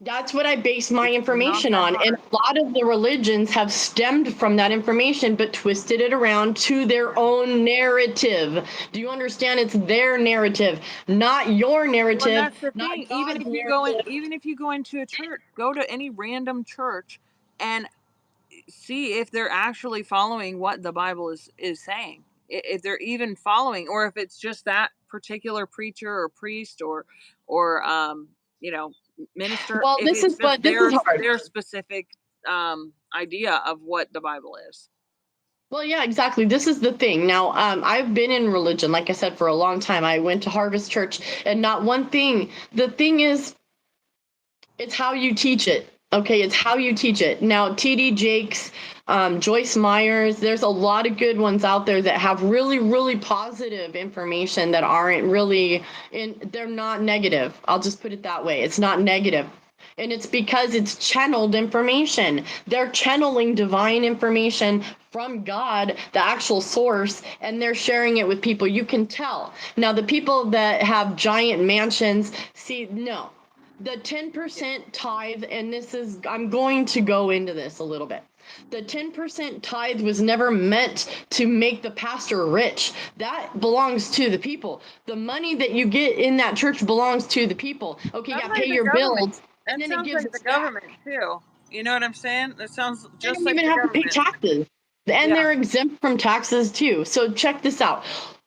That's what I base my it's not information that on. And hard. a lot of the religions have stemmed from that information, but twisted it around to their own narrative. Do you understand? It's their narrative, not your Well, and narrative, that's the not thing. God's narrative. Even if you go into a church, go to any random church and see if they're actually following what the Bible is saying. If they're even following, or if it's just that particular preacher or priest or you know minister. Well, If it's just this is hard. their specific idea of what the Bible is. Well, yeah, exactly. This is the thing. Now, I've been in religion, like I said, for a long time. I went to Harvest Church, and not one thing. The thing is, it's how you teach it. Okay, it's how you teach it. Now, TD Jakes, Joyce Myers, there's a lot of good ones out there that have really, really positive information that aren't really they're not negative. I'll just put it that way. It's not negative. And it's because it's channeled information. They're channeling divine information from God, the actual source, and they're sharing it with people. You can tell. Now, the people that have giant mansions, see, no, the 10% tithe, and I'm going to go into this a little bit. The 10% tithe was never meant to make the pastor rich. That belongs to the people. The money that you get in that church belongs to the people. Okay, you Sounds got to like pay the your government. bills, and That then it sounds gives like the us back. government too. You know what I'm saying? That sounds They just don't like even the have to pay government. taxes. And Yeah. they're exempt from taxes too. So check this out.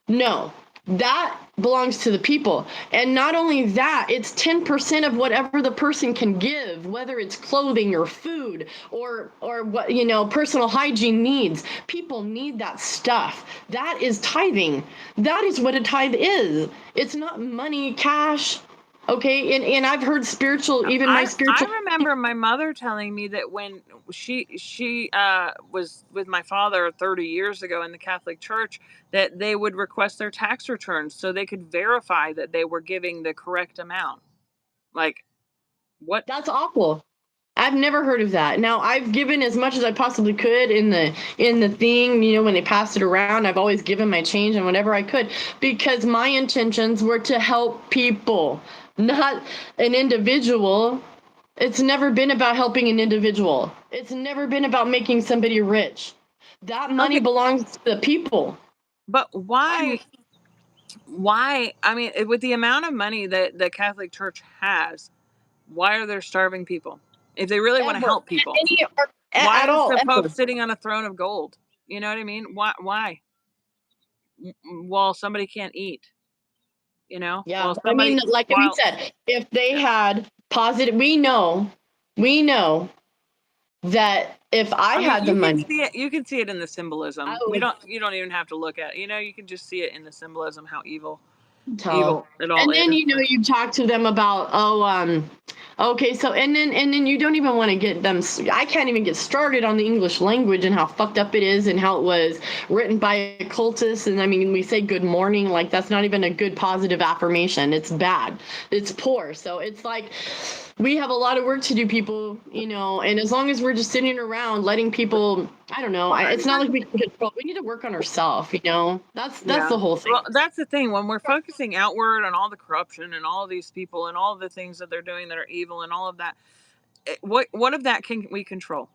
No, that belongs to the people. And not only that, it's 10% of whatever the person can give, whether it's clothing or food or what, personal hygiene needs. People need that stuff. That is tithing. That is what a tithe is. It's not money, cash. Okay, and I've heard even my I spiritual. remember my mother telling me that when she was with my father 30 years ago in the Catholic Church, that they would request their tax returns so they could verify that they were giving the correct amount. Like, what? That's awful. I've never heard of that. Now, I've given as much as I possibly could in the thing, when they passed it around. I've always given my change and whatever I could because my intentions were to help people, not an individual. It's never been about helping an individual. It's never been about making somebody rich. That money Okay, belongs to the people. but why, I mean, with the amount of money that the Catholic Church has, why are there starving people? If they really want to Ever. help people, Any why at is all, the Pope ever. sitting on a throne of gold? You know what I mean? Why? While somebody can't eat, Yeah, while I mean, somebody like we while said, if they had positive, we know that if I I mean, had the money, you can see it in the symbolism. I would You don't even have to look at it. You can just see it in the symbolism how tell. evil it all And then is. you talk to them about, okay, so and then you don't even want to get them. I can't even get started on the English language and how fucked up it is and how it was written by cultists. And I mean, we say good morning, like that's not even a good positive affirmation. It's bad. It's poor. So it's like we have a lot of work to do, people, and as long as we're just sitting around letting people, I don't know, Well, it's not like we can control. We need to work on ourselves, that's yeah. the whole thing. Well, that's the thing. When we're focusing outward on all the corruption and all of these people and all the things that they're doing that are evil and all of that, what of that can we control?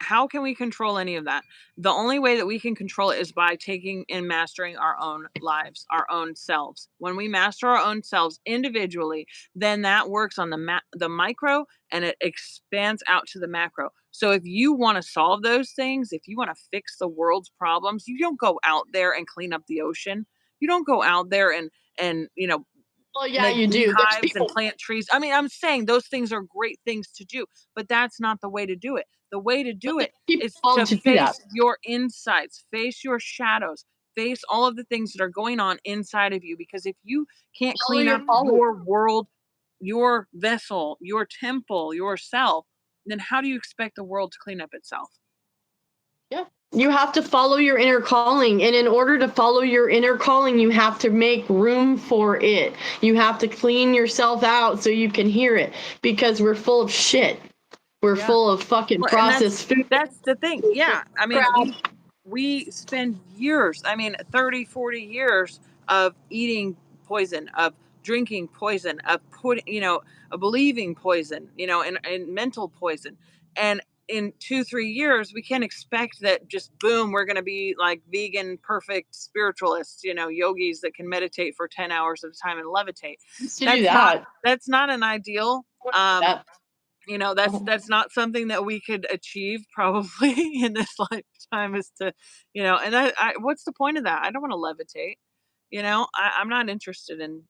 How can we control any of that? The only way that we can control it is by taking and mastering our own lives, our own selves. When we master our own selves individually, then that works on the micro and it expands out to the macro. So if you want to solve those things, if you want to fix the world's problems, you don't go out there and clean up the ocean. You don't go out there and Well, yeah, make you do. There's beehives and people. plant trees. I mean, I'm saying those things are great things to do, but that's not the way to do it. The way to But do there's it people is called to to do that. face your insights, face your shadows, face all of the things that are going on inside of you. Because if you can't Follow clean your up calling. your world, your vessel, your temple, yourself, then how do you expect the world to clean up itself? Yeah. You have to follow your inner calling. And in order to follow your inner calling, you have to make room for it. You have to clean yourself out so you can hear it because we're full of shit. We're Yeah. full of fucking Well, and processed food. that's the thing. Yeah. I mean, Crap. we spend years, I mean 30, 40 years of eating poison, of drinking poison, of putting, of believing poison, and mental poison. And in 2, 3 years, we can't expect that just boom, we're going to be like vegan, perfect spiritualists, yogis that can meditate for 10 hours at a time and levitate. Used to do That's not, that. that's not an ideal. Um, That. that's not something that we could achieve probably in this lifetime is to, and what's the point of that? I don't want to levitate. I'm not interested in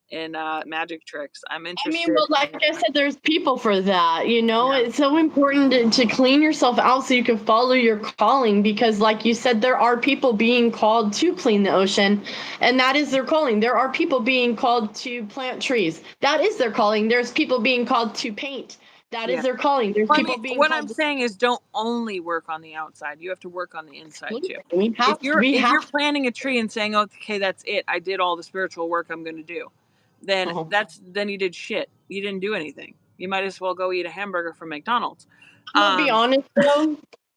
magic tricks. I'm I mean, interested well, like in I said, there's people for that. yeah, It's so important to clean yourself out so you can follow your calling because, like you said, there are people being called to clean the ocean, and that is their calling. There are people being called to plant trees. That is their calling. There's people being called to paint. That is yeah. their calling. There's Well, I people mean, being what I'm called to saying is don't only work on the outside. You have to work on the inside too. we If have to, you're we if have you're planting a tree and saying, "Okay, that's it. I did all the spiritual work I'm going to do." Then to. then you did shit. You didn't do anything. You might as well go eat a hamburger from McDonald's. I'm gonna be Um, honest though.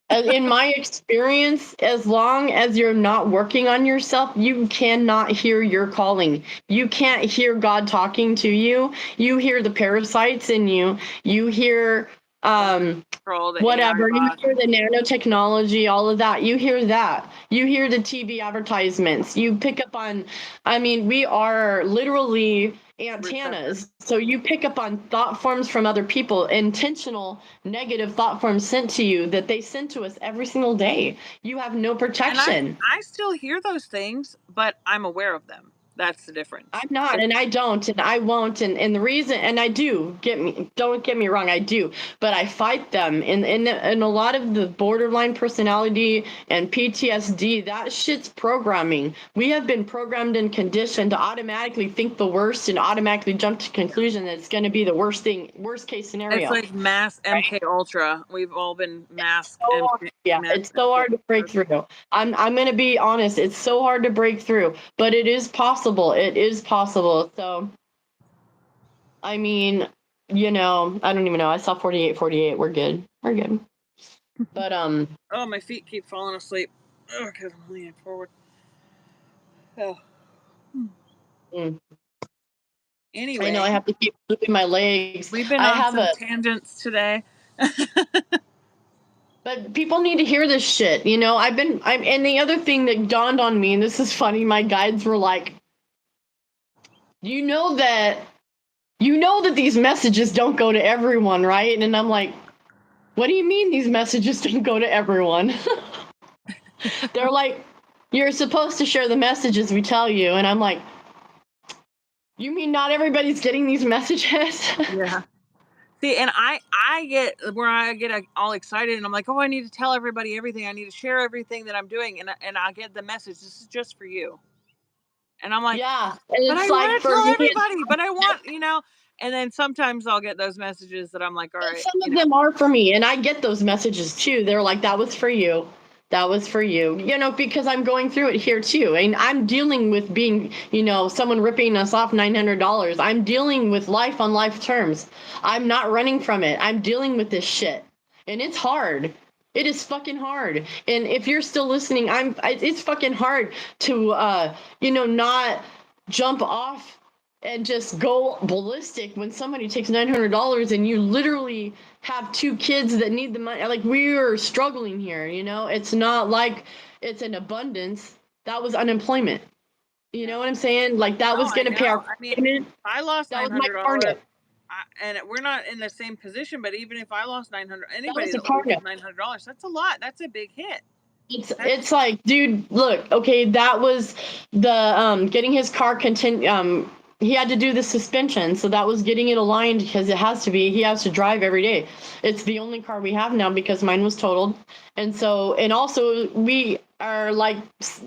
In my experience, as long as you're not working on yourself, you cannot hear your calling. You can't hear God talking to you. You hear the parasites in you. You hear control the AI whatever. You bot. hear the nanotechnology, all of that. You hear that. You hear the TV advertisements. You pick up on, I mean, we are literally Receptor. antennas. So you pick up on thought forms from other people, intentional negative thought forms sent to you that they send to us every single day. You have no And I protection. I still hear those things, but I'm aware of them. That's the difference. I'm not, It's and I don't, and I won't, and the reason, and I do don't get me wrong, I do, but I fight them, and a lot of the borderline personality and PTSD, that shit's programming. We have been programmed and conditioned to automatically think the worst and automatically jump to conclusion that it's going to be the worst case it's scenario. like mass MK Ultra. We've all been mass So MK yeah, mass it's so MK hard to break Ultra. through. I'm gonna be honest, it's so hard to break through, but it is possible. It is possible. So I mean, I don't even know. I saw 48, 48. We're good. We're good. But Oh, my feet keep falling asleep. Oh, because I'm leaning forward. Oh. mm, I know I Anyway, have to keep moving my legs. we've been I on have some a tangents today. but people need to hear this shit. I'm and the other thing that dawned on me, and this is funny, my guides were like, you know that these messages don't go to everyone, right? And I'm like, what do you mean these messages don't go to everyone? They're like, you're supposed to share the messages we tell you. And I'm like, you mean not everybody's getting these messages? Yeah. See, and I get where I get all excited, and I'm like, oh, I need to tell everybody everything. I need to share everything that I'm doing, and I get the message. This is just for you, and I'm like, Yeah, and but it's I like want to for tell me, everybody, but I want, and then sometimes I'll get those messages that I'm like, all right, some of them are for me, and I get those messages too. They're like, "That was for you. That was for you." Because I'm going through it here too, and I'm dealing with being, someone ripping us off $900. I'm dealing with life on life terms. I'm not running from it. I'm dealing with this shit, and it's hard. It is fucking hard. And if you're still listening, it's fucking hard to, not jump off and just go ballistic when somebody takes $900 and you literally have two kids that need the money. Like, we're struggling here. It's not like it's an abundance. That was unemployment. You yeah. know what I'm saying? Like, that No, was I going to pay our know. I mean, payment. I lost That nine was my hundred car dollars, note. and we're not in the same position. But even if I lost 900, That was anybody a that car loses note. $900, that's a lot. That's a big hit. That's It's like, dude, look, okay, that was the getting his car he had to do the suspension, so that was getting it aligned because it has to be. He has to drive every day. It's the only car we have now because mine was totaled. And also we are like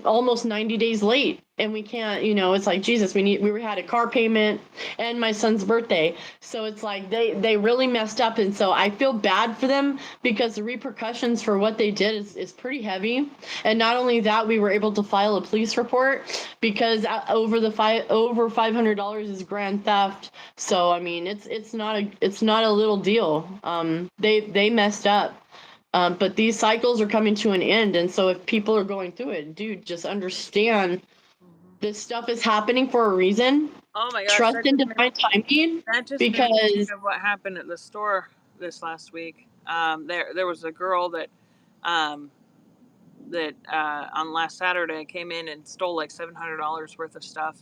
almost 90 days late, and we can't, it's like, Jesus, we had a car payment and my son's birthday. So it's like they really messed up, and so I feel bad for them because the repercussions for what they did is pretty heavy. And not only that, we were able to file a police report because over $500 is grand theft. So I mean, it's not a little deal. They messed up. But these cycles are coming to an end, and so if people are going through it, dude, just understand this stuff is happening for a reason. Oh my gosh, Trust in divine timing, that just made me think because of what happened at the store this last week. There was a girl um, that on last Saturday came in and stole like $700 worth of stuff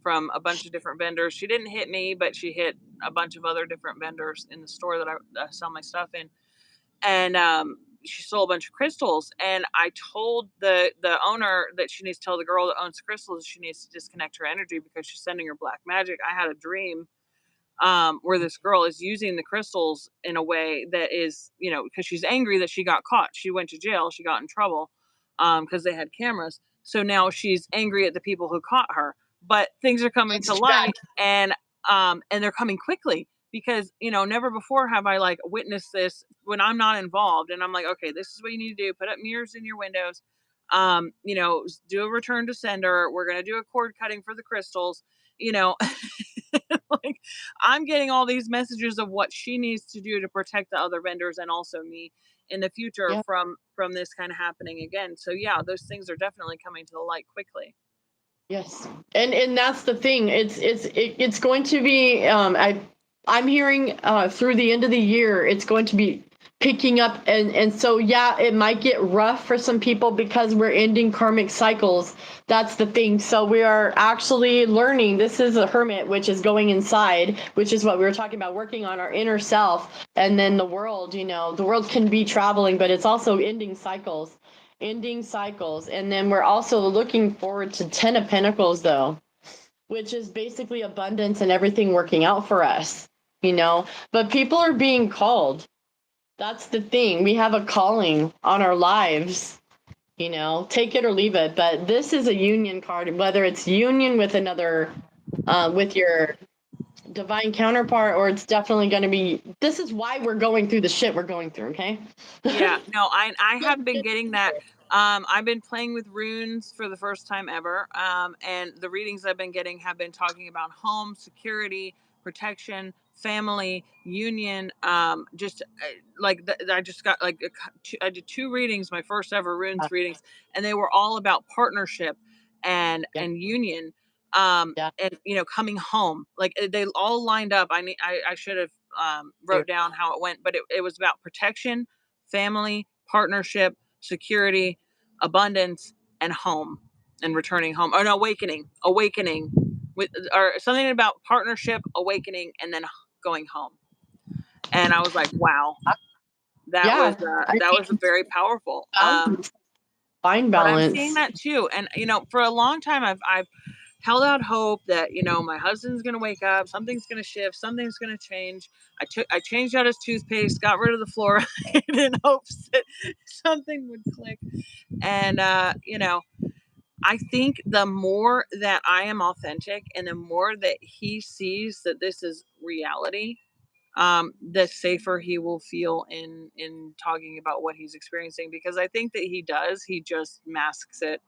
from a bunch of different vendors. She didn't hit me, but she hit a bunch of other different vendors in the store that I sell my stuff in. And she stole a bunch of crystals. And I told the owner that she needs to tell the girl that owns crystals she needs to disconnect her energy because she's sending her black magic. I had a dream where this girl is using the crystals in a way that is, because she's angry that she got caught. She went to jail. She got in trouble because they had cameras. So now she's angry at the people who caught her. But things are coming to it's bad. light, and they're coming quickly because never before have I like witnessed this when I'm not involved, and I'm like, okay, this is what you need to do: put up mirrors in your windows, do a return to sender. We're gonna do a cord cutting for the crystals, you know. Like, I'm getting all these messages of what she needs to do to protect the other vendors and also me in the future Yeah. from this kind of happening again. So yeah, those things are definitely coming to the light quickly. Yes, and that's the thing. It's going to be. I'm hearing through the end of the year, it's going to be picking up, and so yeah, it might get rough for some people because we're ending karmic cycles. That's the thing. So we are actually learning. This is a hermit, which is going inside, which is what we were talking about, working on our inner self, and then the world. The world can be traveling, but it's also ending cycles. And then we're also looking forward to 10 of Pentacles, though, which is basically abundance and everything working out for us. But people are being called. That's the thing. We have a calling on our lives. Take it or leave it. But this is a union card, whether it's union with another, with your divine counterpart, or it's definitely going to be. This is why we're going through the shit we're going through. Okay. Yeah, no, I have been getting that. I've been playing with runes for the first time ever. And the readings I've been getting have been talking about home, security, protection, family, union. Just like I just got like I did two readings, my first ever runes readings, and they were all about partnership Yeah. and union. Yeah. And coming home, like they all lined up. I should have wrote down how it went, but it was about protection, family, partnership, security, abundance, and home, and returning home. Or no, awakening, with or something about partnership, awakening, and then going home. And I was like, wow, Yeah. I that was mean, very powerful. balance, find But I'm seeing balance. that too, and for a long time, I've held out hope that, my husband's going to wake up, something's going to shift, something's going to change. I changed out his toothpaste, got rid of the fluoride in hopes that something would click. And, I think the more that I am authentic and the more that he sees that this is reality, the safer he will feel in talking about what he's experiencing, because I think that he just masks it,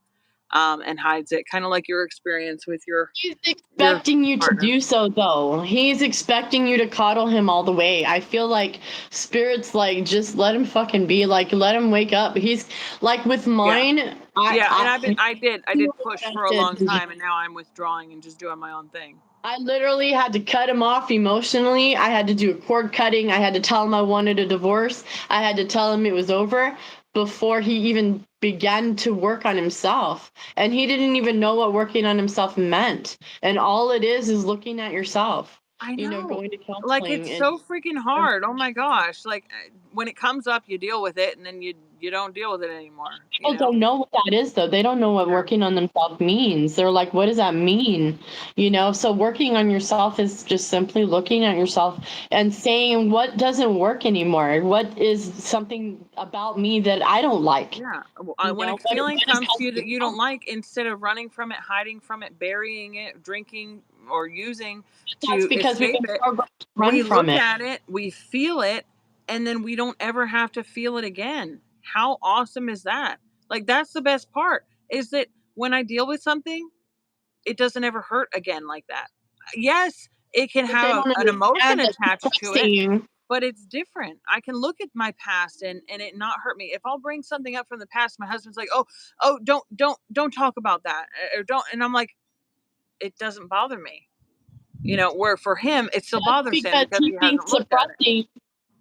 and hides it, kind of like your experience with He's your expecting you to partner. do so, though. He's expecting you to coddle him all the way. I feel like spirit's like, just let him fucking be. Like, let him wake up. He's like with Yeah. mine. Yeah, and I I you know did what push I for a long did. time, and now I'm withdrawing and just doing my own thing. I literally had to cut him off emotionally. I had to do a cord cutting. I had to tell him I wanted a divorce. I had to tell him it was over before he even began to work on himself. And he didn't even know what working on himself meant. And all it is looking at yourself, I know. going to Like, counseling it's and so freaking hard. Oh my gosh. Like, when it comes up, you deal with it, and then you don't deal with it anymore, you people know? don't know what that is, though. They don't know what Yeah. working on themselves means. They're like, what does that mean? So working on yourself is just simply looking at yourself and saying, what doesn't work anymore? What is something about me that I don't like? Yeah. When a feeling What is comes to you that helping you me? don't like, instead of running from it, hiding from it, burying it, drinking, or using That's to because we've escape been it, programmed to run we from look it. at it, we feel it, and then we don't ever have to feel it again. How awesome is that? Like, that's the best part, is that when I deal with something, it doesn't ever hurt again like that. Yes, it can But they have don't an emotion understand that attached to it, suppressing. but it's different. I can look at my past and it not hurt me. If I'll bring something up from the past, my husband's like, "Oh, don't talk about that." Or don't, and I'm like, "It doesn't bother me." Where for him it still That's bothers him because because he he thinks hasn't looked at it.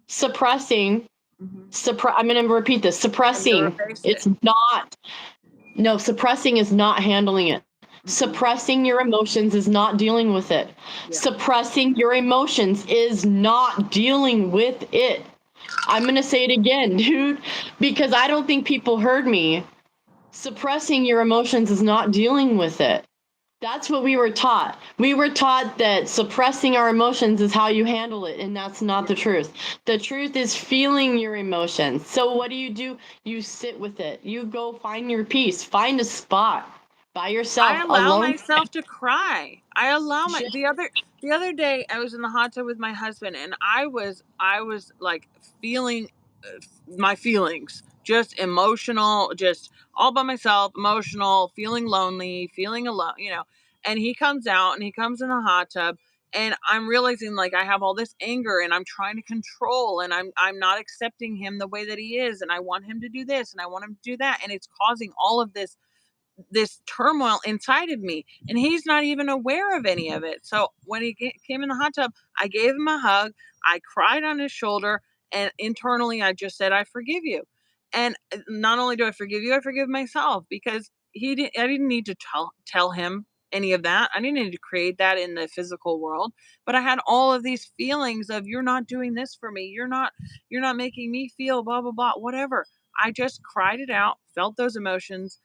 suppressing, Mhm. I'm going to repeat this. I'm gonna Suppressing. face it. It's not. No, suppressing is not handling it. Mm-mm. Suppressing your emotions is not dealing with it. Yeah. Suppressing your emotions is not dealing with it. I'm going to say it again, dude, because I don't think people heard me. Suppressing your emotions is not dealing with it. That's what we were taught. We were taught that suppressing our emotions is how you handle it, and that's not Yeah. the truth. The truth is feeling your emotions. So what do? You sit with it. You go find your peace. Find a spot by I yourself, allow alone. myself to cry. I allow my Just the other day I was in the hot tub with my husband, and I was like feeling my feelings, just emotional, just all by myself, emotional, feeling lonely, feeling alone. And he comes out and he comes in the hot tub, and I'm realizing, like, I have all this anger and I'm trying to control, and I'm not accepting him the way that he is, and I want him to do this and I want him to do that, and it's causing all of this turmoil inside of me, and he's not even aware of any of it. So when he came in the hot tub, I gave him a hug, I cried on his shoulder, and internally I just said, I forgive you. And not only do I forgive you, I forgive myself, because I didn't need to tell him any of that. I didn't need to create that in the physical world, but I had all of these feelings of, you're not doing this for me, you're not making me feel blah blah blah, whatever. I just cried it out, felt those emotions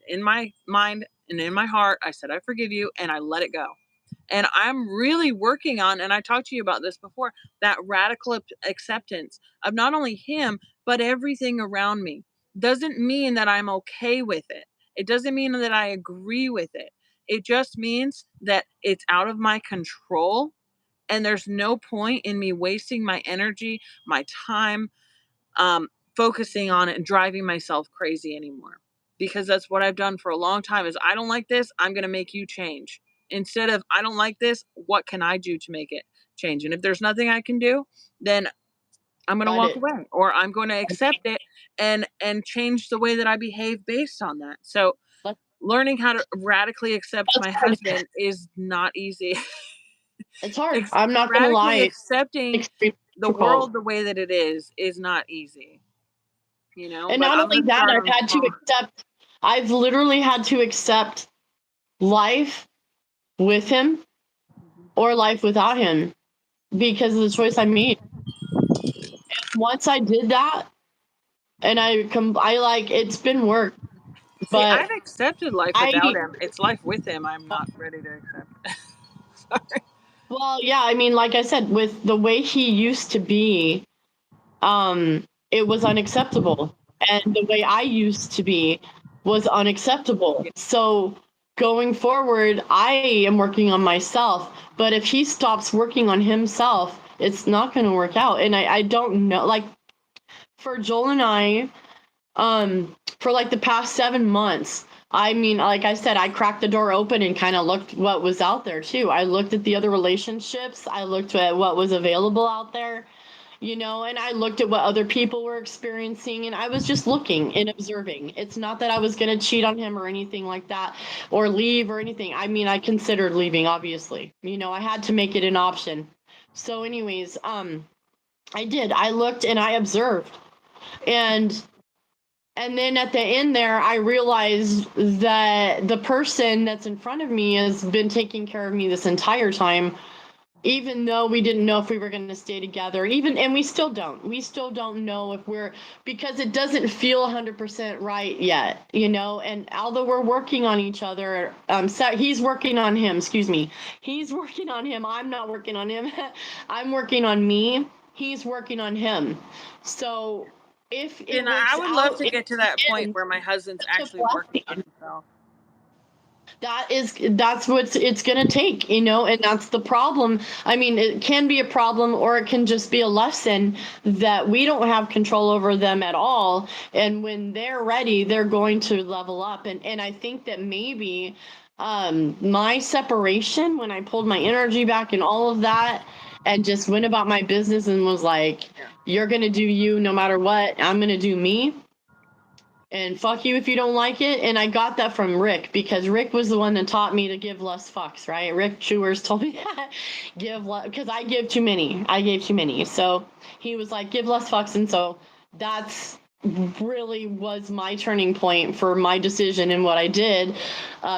in my mind and in my heart. I said, I forgive you, and I let it go. And I'm really working on, and I talked to you about this before, that radical acceptance of not only him, but everything around me. Doesn't mean that I'm okay with it. It doesn't mean that I agree with it. It just means that it's out of my control. And there's no point in me wasting my energy, my time, um, focusing on it and driving myself crazy anymore. Because that's what I've done for a long time, is, I don't like this, I'm going to make you change. Instead of, I don't like this, what can I do to make it change? And if there's nothing I can do, then I'm going to let walk it. away, or I'm going to accept it and change the way that I behave based on that. So Let, learning how to radically accept that's my hard. husband is not easy. It's hard. I'm not going to Radically lie. accepting It's extremely the difficult. world the way that it is not easy. And But not I'm only gonna that, start on small. I've literally had to accept life with him Mhm. or life without him because of the choice I made. Once I did that, and I like, it's been work. See, But I've accepted life I without him. It's life with him I'm not ready to accept. Sorry. well, yeah, I mean, like I said, with the way he used to be, it was unacceptable. And the way I used to be was unacceptable. Yeah. So going forward, I am working on myself. But if he stops working on himself, it's not going to work out. And I don't know. Like for Joel and I, for like the past 7 months, I mean, like I said, I cracked the door open and kind of looked what was out there too. I looked at the other relationships. I looked at what was available out there, and I looked at what other people were experiencing, and I was just looking and observing. It's not that I was going to cheat on him or anything like that or leave or anything. I mean, I considered leaving, obviously. I had to make it an option. So anyways, I did. I looked and I observed. And then at the end there, I realized that the person that's in front of me has been taking care of me this entire time, even though we didn't know if we were going to stay together. And we still don't. We still don't know if we're, because it doesn't feel 100% right yet, And although we're working on each other, so he's working on him. Excuse me. He's working on him. I'm not working on him. I'm working on me. He's working on him. So if it And I works would love out to in get to that the point end, where my husband's such a actually working on blessing. himself. That's what it's going to take, and that's the problem. I mean, it can be a problem, or it can just be a lesson that we don't have control over them at all, and when they're ready, they're going to level up. And I think that maybe my separation, when I pulled my energy back and all of that, and just went about my business and was like, Yeah. you're going to do you no matter what, I'm going to do me, and fuck you if you don't like it. And I got that from Rick, because Rick was the one that taught me to give less fucks, right? Rick Chewers told me that. Because I give too many. I gave too many. So he was like, give less fucks. And so that's really was my turning point for my decision and what I did,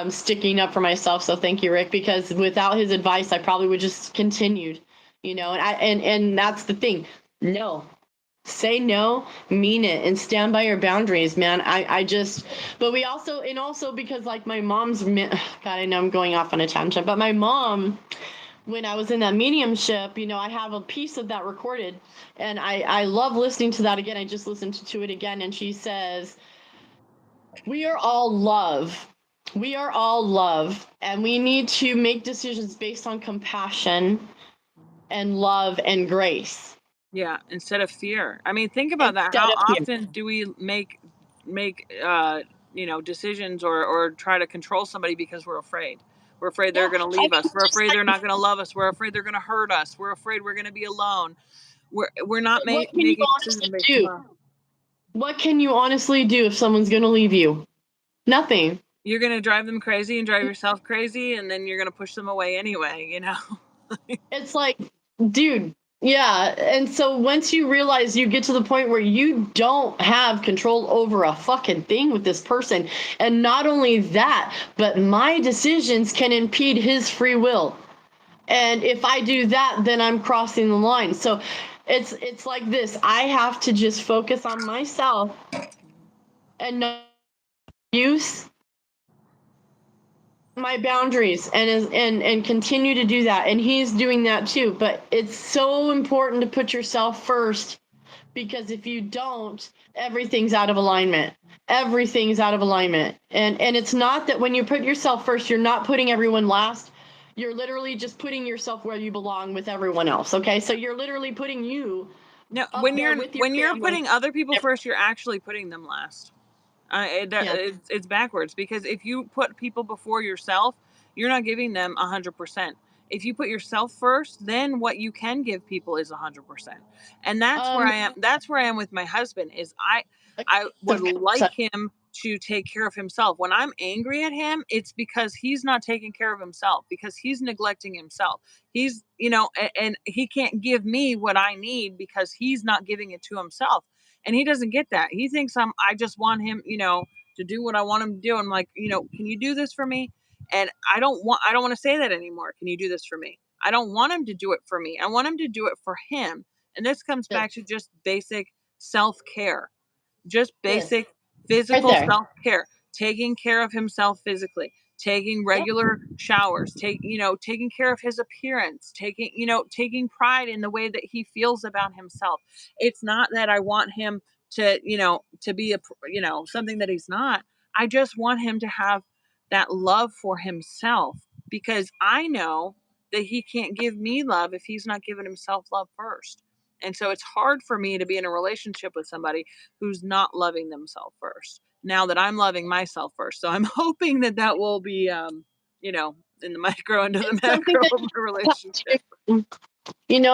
sticking up for myself. So thank you, Rick, because without his advice, I probably would just continued, and that's the thing. No, say no, mean it, and stand by your boundaries, man. I just, but we also, and also because like my mom's, God, I know I'm going off on a tangent, but my mom, when I was in that mediumship, I have a piece of that recorded, and I love listening to that again. I just listened to it again, and she says, we are all love. We are all love, and we need to make decisions based on compassion and love and grace Yeah, instead of fear. I mean, think about that. instead How of fear. often do we make decisions or try to control somebody because we're afraid? We're afraid they're Yeah, going to I leave us. mean, We're just afraid like, they're not going to love us. We're afraid they're going to hurt us. We're afraid we're going to be alone. We're not what can you making honestly decisions based on do? love. What can you honestly do if someone's going to leave you? Nothing. You're going to drive them crazy and drive yourself crazy, and then you're going to push them away anyway. It's like, dude, yeah. And so once you realize, you get to the point where you don't have control over a fucking thing with this person. And not only that, but my decisions can impede his free will. And if I do that, then I'm crossing the line. So it's like this. I have to just focus on myself and not use my boundaries, and continue to do that, and he's doing that too. But it's so important to put yourself first, because if you don't, everything's out of alignment. Everything's out of alignment. And it's not that when you put yourself first, you're not putting everyone last. You're literally just putting yourself where you belong with everyone else. Okay, so you're literally putting you No, up there with your when you're family. putting other people first, you're actually putting them last. Yeah. It's backwards, because if you put people before yourself, you're not giving them 100%. If you put yourself first, then what you can give people is 100%. And that's where um I am. That's where I am with my husband. I would like so him to take care of himself. When I'm angry at him, it's because he's not taking care of himself, because he's neglecting himself. And he can't give me what I need because he's not giving it to himself. And he doesn't get that. He thinks I just want him, to do what I want him to do. I'm like, can you do this for me? And I don't want to say that anymore. Can you do this for me? I don't want him to do it for me. I want him to do it for him. And this comes good, back to just basic self-care. Just good, basic right physical there. self-care. taking care of himself physically, taking regular showers, taking care of his appearance, taking pride in the way that he feels about himself. It's not that I want him to be something that he's not. I just want him to have that love for himself, because I know that he can't give me love if he's not giving himself love first. And so it's hard for me to be in a relationship with somebody who's not loving themselves first, now that I'm loving myself first. So I'm hoping that that will be, in the micro into the It's something macro that of my you have relationship. to,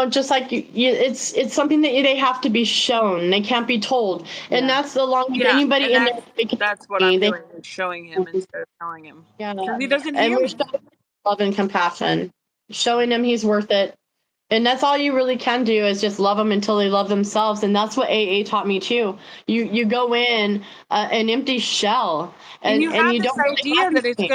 just like it's something that they have to be shown. They can't be told, and Yeah. that's the long with Yeah. anybody And in there. that's what I'm They doing, is showing him instead of telling him, yeah, because he doesn't and hear we're me. showing love and compassion, showing him he's worth it. And that's all you really can do, is just love them until they love themselves. And that's what AA taught me too. You go in an empty shell, And you and have you this don't really have idea that anything.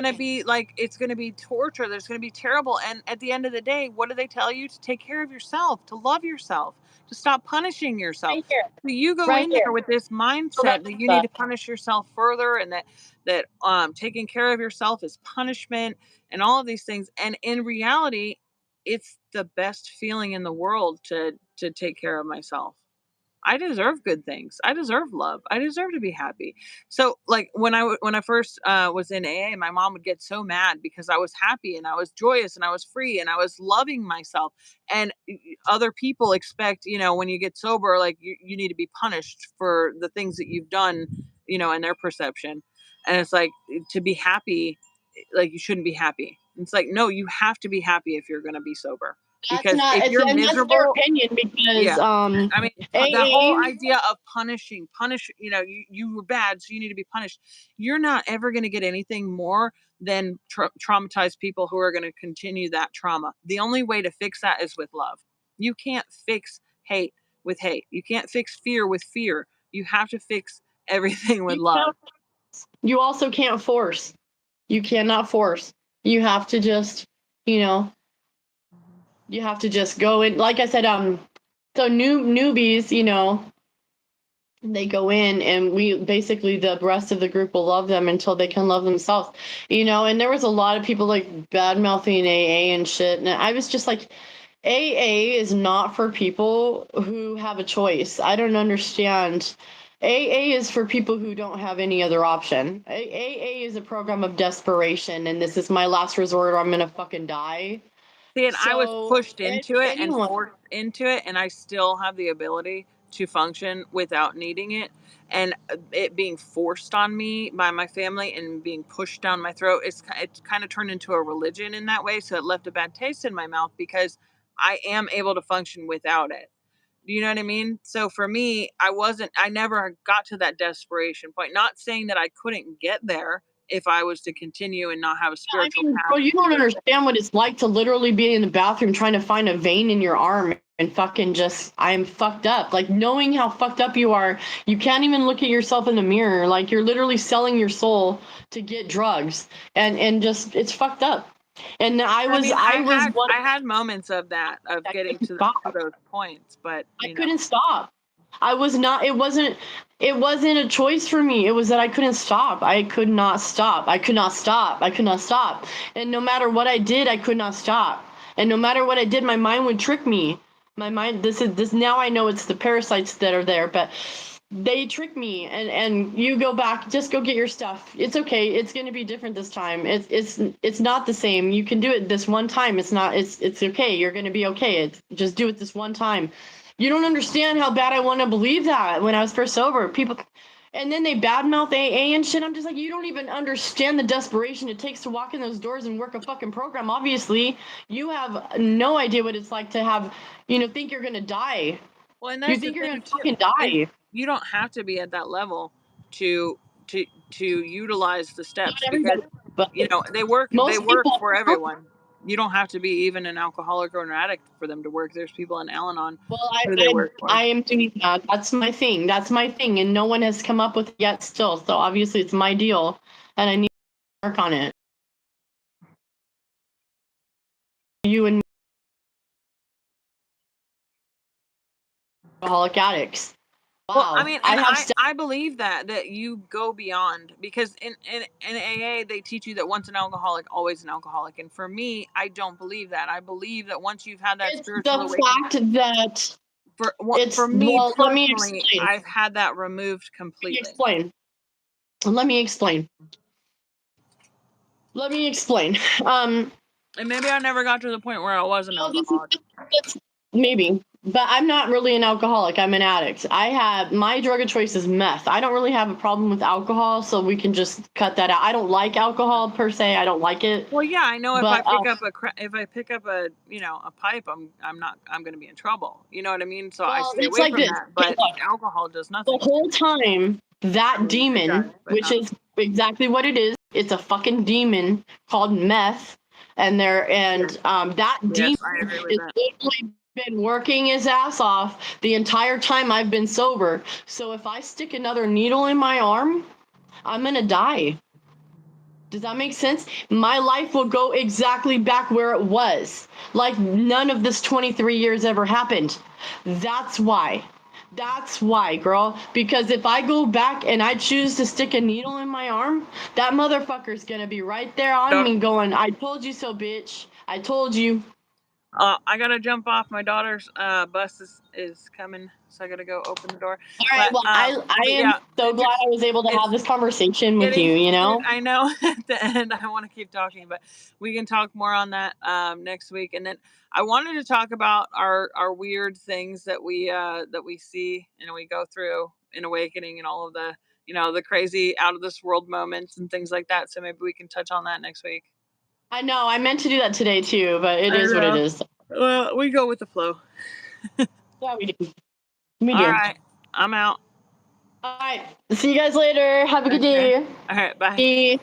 it's going to be torture, that it's going to be terrible. And at the end of the day, what do they tell you? To take care of yourself, to love yourself, to stop punishing yourself. Right here, So you go right in here. there with this So mindset that you need that's to punish yourself further, and that taking care of yourself is punishment, and all of these things. And in reality, it's the best feeling in the world to take care of myself. I deserve good things. I deserve love. I deserve to be happy. So, like, when I first was in AA, my mom would get so mad because I was happy and I was joyous and I was free and I was loving myself. And other people expect, when you get sober, like, you need to be punished for the things that you've done, in their perception. And it's like, to be happy, like, you shouldn't be happy. It's like, no, you have to be happy if you're going to be sober. Because not. if It's you're and that's their miserable, opinion because yeah. I mean, the whole AA. idea of you were bad, so you need to be punished. You're not ever going to get anything more than traumatized people who are going to continue that trauma. The only way to fix that is with love. You can't fix hate with hate. You can't fix fear with fear. You have to fix everything with You love. can't. You also can't force. You cannot force. You have to just, you know, you have to just go in. Like I said, so newbies, they go in and we basically the rest of the group will love them until they can love themselves, and there was a lot of people like bad mouthing AA and shit. And I was just like, AA is not for people who have a choice. I don't understand. AA is for people who don't have any other option. AA is a program of desperation, and this is my last resort or I'm gonna fucking die. See, and I was So pushed into it and anyone. forced into it, and I still have the ability to function without needing it. And it being forced on me by my family and being pushed down my throat, it's kind of turned into a religion in that way. So it left a bad taste in my mouth because I am able to function without it. Do you know what I mean? So for me, I never got to that desperation point. Not saying that I couldn't get there if I was to continue and not have a I spiritual mean, path bro, you to don't get there. understand what it's like to literally be in the bathroom trying to find a vein in your arm and fucking just, I am fucked up. Like, knowing how fucked up you are, you can't even look at yourself in the mirror. Like, you're literally selling your soul to get drugs, and just, it's fucked up. And I mean, I was one. I had moments of that, of I getting couldn't to stop. those points, but, I couldn't stop. I was not, it wasn't a choice for me. It was that I couldn't stop. I could not stop. I could not stop. I could not stop. And no matter what I did, I could not stop. And no matter what I did, my mind would trick me. My mind, this now I know it's the parasites that are there, but they trick me. And you go back, just go get your stuff. It's okay. It's going to be different this time. It's not the same. You can do it this one time. It's okay. You're going to be okay. Just do it this one time. You don't understand how bad I want to believe that when I was first sober. People, and then they badmouth AA and shit. I'm just like, you don't even understand the desperation it takes to walk in those doors and work a fucking program. Obviously, you have no idea what it's like to have, think you're gonna die. well, and You that's the think you're gonna thing too, fucking is die. you don't have to be at that level to to utilize the Not steps, because everybody, but they most work people. for everyone. You don't have to be even an alcoholic or an addict for them to work. There's people in Al-Anon Well, who they work I for. am doing that. That's my thing. That's my thing, and no one has come up with it yet. Still, so obviously it's my deal, and I need to work on it. You and alcoholic addicts. Wow. Well, I mean, and I have I believe that you go beyond, because in AA they teach you that once an alcoholic, always an alcoholic. And for me, I don't believe that. I believe that once you've had that it's spiritual the awakening, fact that for it's me well, let me personally, explain. I've had that removed Let me completely. explain. Let me explain. Let me explain. And maybe I never got to the point where I was an Well, alcoholic. maybe, but I'm not really an alcoholic. I'm an addict. I have my drug of choice is meth. I don't really have a problem with alcohol, so we can just cut that out. I don't like alcohol per se. I don't like it. Well, yeah, I know if I But pick up a a pipe, I'm going to be in trouble. You know what I mean? So I well, stay it's away like from this. that. Okay, But look, alcohol does the nothing to me. whole time I that mean, it does, demon, but which not. is exactly what it is, it's a fucking demon called meth, and Yes, that demon yes, I agree with is that. literally been working his ass off the entire time I've been sober. So if I stick another needle in my arm, I'm gonna die. Does that make sense? My life will go exactly back where it was. Like none of this 23 years ever happened. That's why. That's why, girl. Because if I go back and I choose to stick a needle in my arm, that motherfucker's gonna be right there on me going, I told you so, bitch. I told you. I gotta jump off. My daughter's bus is coming, so I gotta go open the door. All right, But well, I but am yeah, so glad I was able to it's have this conversation with getting, you, you know? I know at the end I want to keep talking, but we can talk more on that next week. And then I wanted to talk about our weird things that we see and we go through in awakening, and all of the the crazy out of this world moments and things like that. So maybe we can touch on that next week. I know, I meant to do that today too, but it I is what it know. is. Well, we go with the flow. Yeah, we do. We All do. right, I'm out. All right. See you guys later. Have a good Okay. day. All right, bye. Bye.